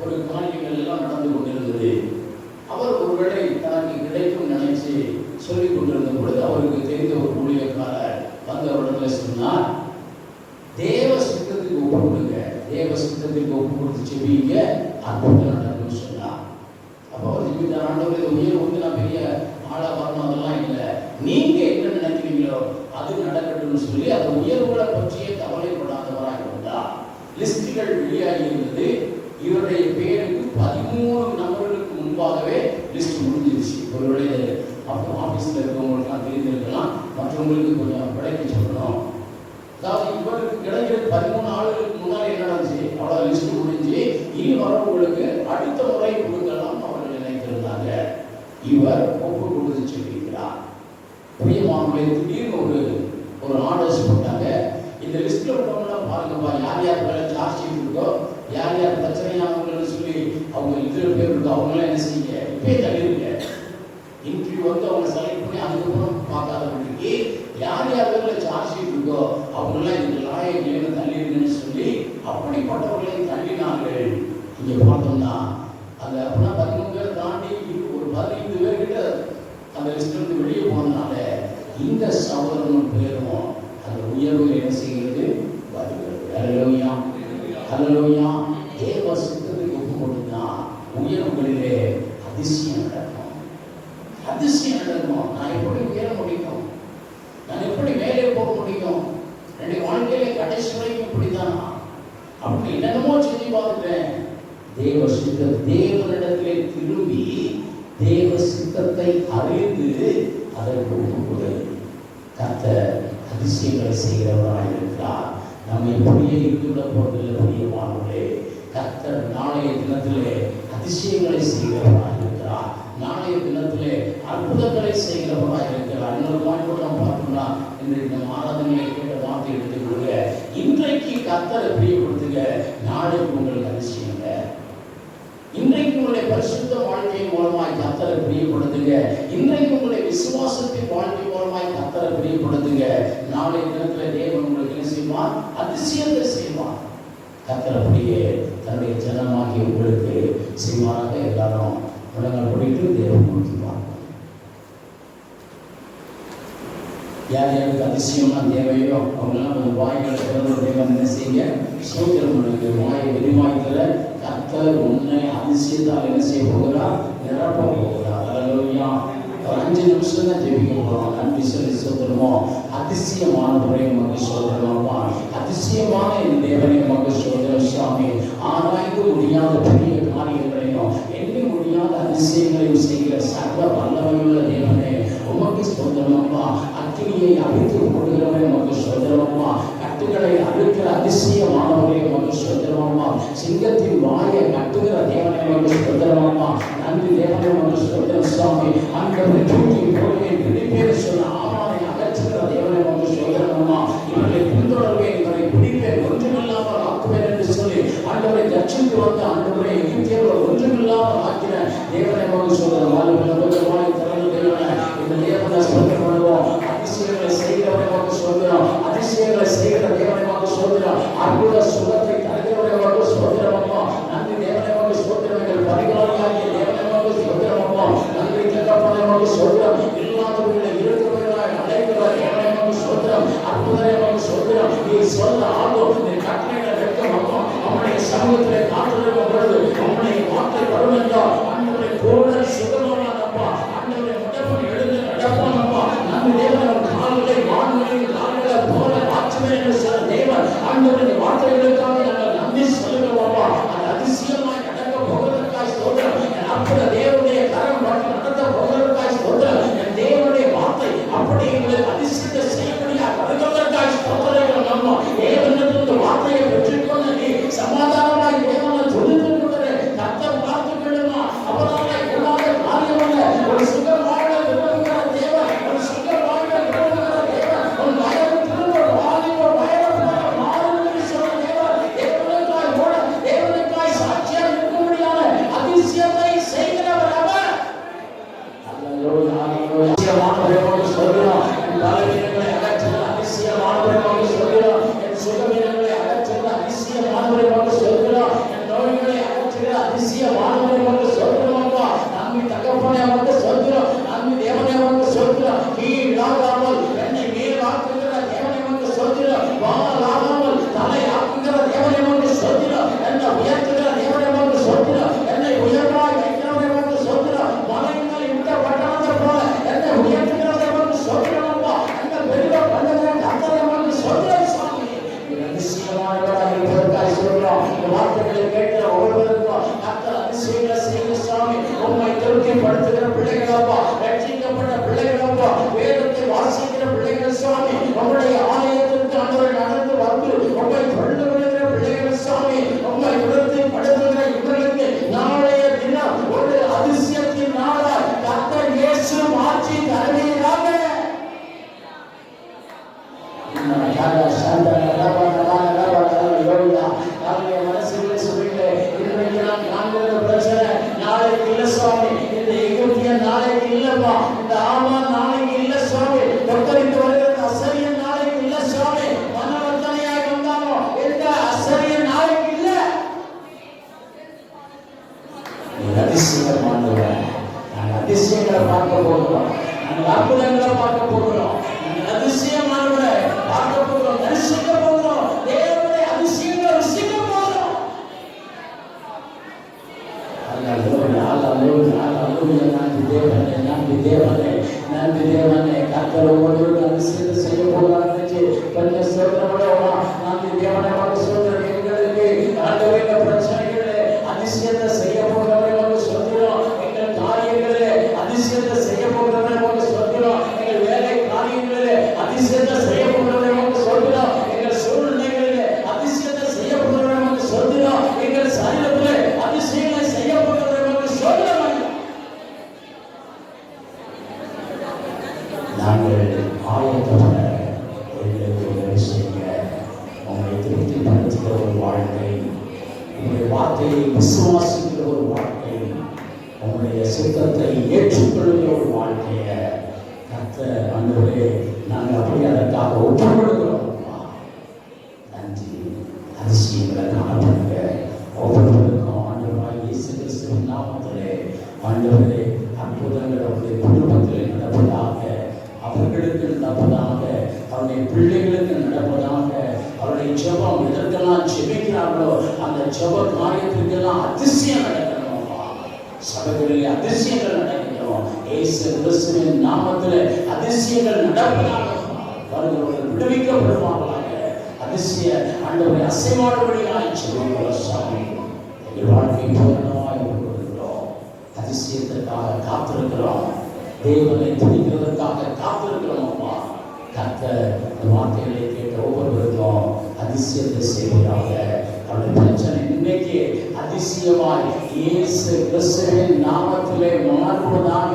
ஒரு காரியங்கள் எல்லாம் நடந்து கொண்டிருந்தது. அவர் ஒருவேளை தனக்கு கிடைக்கும் நினைச்சு சொல்லிக் கொண்டிருந்த பொழுது அவருக்கு தெரிந்த ஒரு ஊழியக்காரர் வந்து அவரிடத்துல சொன்னார், தேவ சித்தத்துக்கு ஒப்பு கொடுங்க, தேவ சித்தத்துக்கு ஒப்பு கொடுத்து செவிங்க, அற்புதம் நடக்கும்னு சொன்னார். அப்போ அவர் ஜெபித்தார், ஆண்டவரே உயர்வு வந்து நான் பெரிய ஆளா வரணும் அதெல்லாம் இல்லை, நீங்க என்ன நினைக்கிறீங்களோ அது நடக்கட்டும்னு சொல்லி அந்த உயர்வுகளை பற்றிய கவலைப்படாதவராக இருந்தார். லிஸ்டுகள் வெளியாகி இருந்தது. இவருடைய பேருக்கு 13 நபர்களுக்கு முன்பாகவே லிஸ்ட் முடிஞ்சிருச்சு. ஒருவேளை அப்போ ஆஃபீஸில் இருக்கவங்களுக்குலாம் தெரிந்திருக்கலாம், மற்றவங்களுக்கு கொஞ்சம் விடைக்க சொல்லணும். அதாவது இவருக்கு கிடைக்கிற 13 ஆளுகளுக்கு முன்னாடி என்ன நடந்துச்சு? அவ்வளோ லிஸ்ட் முடிஞ்சு இனி வரவங்களுக்கு அடுத்த முறை கொடுக்கலாம் அவர்கள் நினைத்திருந்தாங்க. இவர் ஒப்பு கொடுத்து சொல்லியிருக்கிறார். பிரியமானவர்களே, திடீர்னு ஒரு ஆர்டர்ஸ் போட்டாங்க. இந்த லிஸ்ட்ல உள்ளவங்களாம் பாருங்கப்பா, யார் யார் மேலே சார்ஜ் ஷீட் இருக்கோ, யார் யார் பிரச்சனையானவங்கன்னு சொல்லி அவங்க இதில் பேர் இருக்கோ அவங்களாம் என்ன செய்யுங்க, இப்பே தள்ளிருங்க. இன்டர்வியூ வந்து அவங்க செலக்ட் பண்ணி அதுக்கப்புறம் பார்க்காதவங்களுக்கு யார் யார் பேரில் சார்ஜ் ஷீட் இருக்கோ அவங்களாம் இதுக்கு லாயக்கு தள்ளிருங்கன்னு சொல்லி அப்படிப்பட்டவர்களையும் தள்ளினார்கள். இங்கே பார்த்தோம்னா அந்த அப்படின்னா 13 பேர் தாண்டி ஒரு 15 பேர்கிட்ட அந்த லிஸ்ட் வந்து வெளியே போனதுனால இந்த சகோதரனும் பேரும் அந்த உயர்வு என்ன செய்கிறது? வருகிறது. ஹல்லேலூயா, ஹல்லேலூயா. தேவ சித்தத்துக்கு ஒப்பு கொடுத்தா உயர்வுகளிலே அதிசயம் நடக்கும், அதிசயம் நடக்கும். நான் எப்படி உயர முடியும்? நான் எப்படி மேலே போக முடியும்? என்னுடைய வாழ்க்கையில கடைசி வரைக்கும் இப்படித்தானா? அப்படி என்னென்னமோ செஞ்சு பார்த்துட்டேன். தேவ சித்தம், தேவனிடத்திலே திரும்பி தேவ சித்தத்தை அறிந்து அதற்கு ஒப்புக்கொடு. கர்த்தர் அதிசயங்களை செய்கிறவராக இருக்கிறார். நம்ம இப்படியே இருந்துவிட போவதில்லை. பிரியமானவர்களே, கர்த்தர் நாளைய தினத்திலே அதிசயங்களை செய்கிறவராக இருக்கிறார். நாளைய தினத்திலே அற்புதங்களை செய்கிறவராக இருக்கிறார். இன்னொரு பாயிண்ட் நம்ம பார்த்தோம்னா, இன்றைக்கு நம்ம ஆராதனையை கேட்ட வார்த்தை எடுத்துக்கொள்ளுங்க. இன்றைக்கு கர்த்தரை பிரியப்படுத்துங்க, நாளைக்கு உங்களுக்கு அதிசயங்க. இன்றைக்கு உங்களுடைய பரிசுத்த வாழ்க்கையின் மூலமாய் கர்த்தரை பிரியப்படுத்துங்க. இன்றைக்கு உங்களுடைய விசுவாசத்தின் வாழ்க்கை மூலமாய் கர்த்தரை பிரியப்படுத்துங்க. நாளைய தினத்தில் தேவன் உங்களுக்கு என்ன செய்வார்? அதிசயத்தை செய்வார். கர்த்தர் அப்படியே தன்னுடைய ஜனமாகி உங்களுக்கு செய்வாராக. எல்லாரும் முழங்கால் படிட்டு தேவன் கொடுத்துவார். யார் யாருக்கு அதிசயம்னா தேவையோ அவங்கெல்லாம் கொஞ்சம் வாய்களை திறந்து தேவன் என்ன செய்யுங்க? சோத்திரம் பண்ணுங்க. வாயை விரிவாய்க்கிற கர்த்தர் உன்னை அதிசயத்தால் என்ன செய்ய போகிறார்? நிரப்ப போகிறார். ஹல்லேலூயா. ஒரு 5 நிமிஷம் தான் ஜெபிக்க போகிறோம். நன்றி சொல்லி சோதரமோ, அதிசயமான முறை நமக்கு சோதரமா, அதிசயமான இந்த தேவனை நமக்கு சோதரம் சுவாமி. ஆராய்ந்து முடியாத பெரிய காரியங்களையும் எண்ணி முடியாத அதிசயங்களையும் செய்கிற சர்வ வல்லமையுள்ள தேவனே உமக்கு சோதரமா. அக்கினியை அழித்து கொடுக்கிறவரை நமக்கு சோதரமா, கட்டுகளை அழுக்கிற அதிசயமானவரை நமக்கு சோதரமா, சிங்கத்தின் வாயை கட்டுகிற தேவனை நமக்கு சோதரமா. நன்றி தேவனை நமக்கு சோதரம் சுவாமி. அந்த தூக்கி போய் பிடிப்பேன் சொன்ன ஆமானை அகற்றுகிற தேவனை நமக்கு சோதரமா. இவர்களை பின்தொடர்வேன், இவரை பிடிப்பேன், ஒன்றுமில்லாமல் ஆக்குவேன் என்று சொல்லி ஆண்டவரை தட்சித்து வந்த ஆண்டவரை எகிப்தியர்கள் ஒன்றுமில்லாமல் ஆக்கின தேவனை நமக்கு சோதரம். வாழ்க்கை திறந்து தேவனை இந்த தேவனை சோதரம் பண்ணுவோம். அதிசயங்களை செய்கிறவரை நமக்கு சோதரம். சொல்ல ஆகும் நீ கட்டளையிட வைக்கும் அப்பா அவனுடைய சமூகத்திலே காத்திருக்கும் பொழுது அவனுடைய வார்த்தை வரும் என்றால் ஆண்டவரை கூட சுகமானப்பா ஆண்டவரை முடப்பன் எழுந்து நடப்பானப்பா நம்ம தேவன் கால்களை வான்களில் கால்களை போல மாற்றுவேன் என்று சொல்ல தேவன் ஆண்டவருடைய வார்த்தைகளுக்காக நாங்கள் நன்றி சொல்லுகிறோம்ப்பா. அது அதிசயமாய் நடக்க போவதற்காய் ஸ்தோத்திரம். அப்படி தேவனுடைய கரம் நடத்த போவதற்காய் ஸ்தோத்திரம். என் தேவனுடைய வார்த்தை அப்படி எங்களுக்கு அதிசயத்தை செய்யக்கூடிய வருவதற்காய் ஸ்தோத்திரம். நம்ம தேவனிடத்திலிருந்து வார்த்தையை பெற்றுக்கொண்டு நீ சமாதானமாய் தேவனை துதித்து கொண்டு கர்த்தர் பார்த்து கொள்ளுமா அவரால் கூடாத காரியம் அல்ல. ஒரு சுகம் வாழ விரும்புகிற தேவன் ஒரு சுகம் வாழ விரும்புகிற தேவன் உன் வயது திரும்ப வாலிப வயது போல மாறும் சொல்ல தேவன் தேவனுக்காய் ஓட தேவனுக்காய் சாட்சியாக இருக்கும்படியான அதிசயத்தை செய்கிறவர் அவர். அதிசயமானவரை சொல்கிறோம். என் பலவீனங்களை அகற்றுகிற அதிசயமானவரை சொல்கிறோம். என் சுகவீனங்களை அகற்றுகிற அதிசயமானவரை சொல்கிறோம். என் நோய்களை அகற்றுகிற அதிசயமானவரை சொல்கிறோம். நன்மை தகப்பனை அவருக்கு சொல்கிறோம். நன்மை தேவனை அவருக்கு சொல்கிறோம். கீழாகாமல் என்னை மேலாக்குகிற தேவனை அவருக்கு சொல்கிறோம். வாழாகாமல் தலை ஆக்குகிற தேவனை அவருக்கு சொல்கிறோம். என்னை உயர்த்துகிற தேவனை அவருக்கு சொல்கிறோம். என்னை உயர்வாய் வைக்கிறவனை அவருக்கு சொல்கிறோம். மலைகளை விட்ட பட்டணத்தை போல என்னை உயர்த்துகிறதை அவருக்கு சொல்கிறோம். என்னை பெரிய பண்ணுகிற கர்த்தரை அவருக்கு சொல்கிறோம். சுவாமி அதிசயமானவராக இருப்பதற்காக சொல்கிறோம். இந்த வார்த்தைகளை கேட்கிற ஒவ்வொருவருக்கும் கர்த்தர் அதிசயங்களை செய்கிற சுவாமி உம்மை திருப்திப்படுத்துகிற பிள்ளைகளப்பா ரட்சிக்கப்பட்ட பிள்ளைகளப்பா வேதத்தை வாசிக்கிற பிள்ளைகள் சுவாமி உங்களுடைய ஆலயத்திற்கு ஆண்டவரை நடந்து வந்து உம்மை கொண்டு வருகிற பிள்ளைகள் சுவாமி உம்மை திருப்திப்படுத்துகிற இவர்களுக்கு நாளைய தினம் ஒரு அதிசயத்தின் நாளாய் கர்த்தர் இயேசு மாற்றி தருவீராக. மனசுல சொல்லிட்டு இன்றைக்கு நான் காண்கிற பிரச்சனை நாளைக்கு இல்ல சுவாமி. இந்த எகிப்திய நாளைக்கு இல்லப்பா. இந்த ஆமான் நாளைக்கு இல்ல சுவாமி. தொட்டரித்து வருகிற அசரியன் நாளைக்கு இல்ல சுவாமி. மனவர்த்தனையாக வந்தாலும் இந்த அசரியன் நாளைக்கு இல்ல. அதிசயமானவன் நாங்கள் அதிசயங்களை பார்க்க போகிறோம். நாங்கள் அற்புதங்களை பார்க்க போகிறோம். நாங்கள் அதிசயமானவரை பார்க்க போகிறோம். தரிசிக்க போகிறோம். தேவனுடைய அதிசயங்களை ருசிக்க போகிறோம். நன்றி தேவனே கர்த்தர் ஒவ்வொருவருக்கும் அதிசயத்தை செய்ய போகிறார். கொஞ்சம் சொல்றவங்களோட நன்றி தேவனை மட்டும் சொல்ற எங்களுக்கு ஆண்டவரே பிரச்சனைகளே அதிசயத்தை செய்ய போகிறவரை சொல்கிறோம். எங்கள் காரியங்களே அதிசயத்தை செய்ய போகிறவரை சொல்கிறோம். எங்கள் வேலை காரியங்களிலே அதிசயத்தை செய்ய போகிறவரை சொல்கிறோம். எங்கள் சூழ்நிலைகளிலே அதிசயத்தை செய்ய போகிறவரை சொல்கிறோம். எங்கள் சரீரத்திலே அதிசயங்களை செய்ய போகிறவரை சொல்கிறோம். நாங்கள் ஆயத்தப்பட எங்களுக்கு உதவி செய்ய உங்களை திருப்திப்படுத்துகிற ஒரு வாழ்க்கை, உங்களுடைய வார்த்தையை விசுவாசிக்கிற ஒரு வாழ்க்கை, உங்களுடைய சித்தத்தை ஏற்றுக்கொள்கிற ஒரு வாழ்க்கையை கர்த்தர் ஆண்டவரே நாங்கள் அப்படியே அதற்காக ஒப்புக்கொடுக்கிறோம். நன்றி. அதிசயங்களை காணப்படுங்க ஒவ்வொருவருக்கும் ஆண்டவராய் இயேசு கிறிஸ்துவின் நாமத்திலே ஆண்டவரே அற்புதங்கள் அவருடைய குடும்பத்திலே நடப்பதாக, அவர்களுக்கு நடப்பதாக, அவருடைய பிள்ளைகளுக்கு நடப்பதாக. அவருடைய ஜெபம் எதற்கெல்லாம் ஜெபிக்கிறார்களோ அந்த ஜெப காரியத்திற்கெல்லாம் அதிசயம் நடக்கணுமா. சபைகளிலே அதிசயங்கள் நடக்கணும். இயேசு கிறிஸ்துவின் நாமத்திலே அதிசயங்கள் நடப்பதாக. வருகிறவர்கள் விடுவிக்கப்படுவார்களாக. அதிசய ஆண்டவரை அசைவாடுபடியாய் ஜெபிக்கிறோம். சாமி எங்கள் வாழ்க்கை பூரணமாய் கொண்டிருக்கிறோம். அதிசயத்திற்காக காத்திருக்கிறோம். தேவனை துதிக்கிறதற்காக காத்திருக்கிறோம். அப்பா கர்த்தர் இந்த வார்த்தைகளை கேட்ட ஒவ்வொருவருக்கும் அதிசயத்தை செய்வதாக. அவருடைய பிரச்சனை இன்னைக்கு அதிசயமாய் இயேசு கிறிஸ்துவின் நாமத்திலே மாறுவதாக.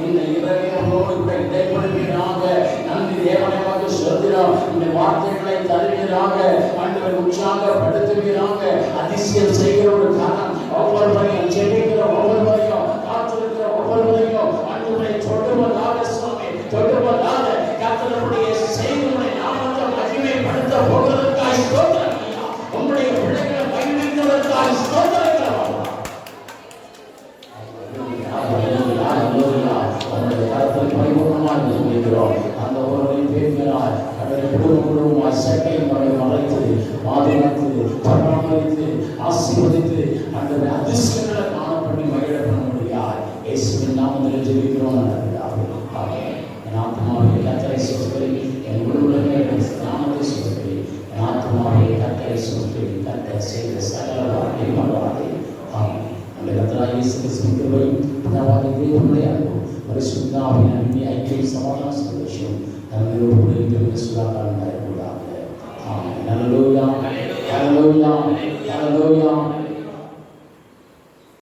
இந்த இரவினோடு கூட இடைப்படுவீராக. நன்றி தேவனை வந்து சொல்கிறோம். இந்த வார்த்தைகளை தருவீராக. ஆண்டவர் உற்சாகப்படுத்துவீராக. அதிசயம் செய்கிற ஒரு காலம் ஒவ்வொருவரையும்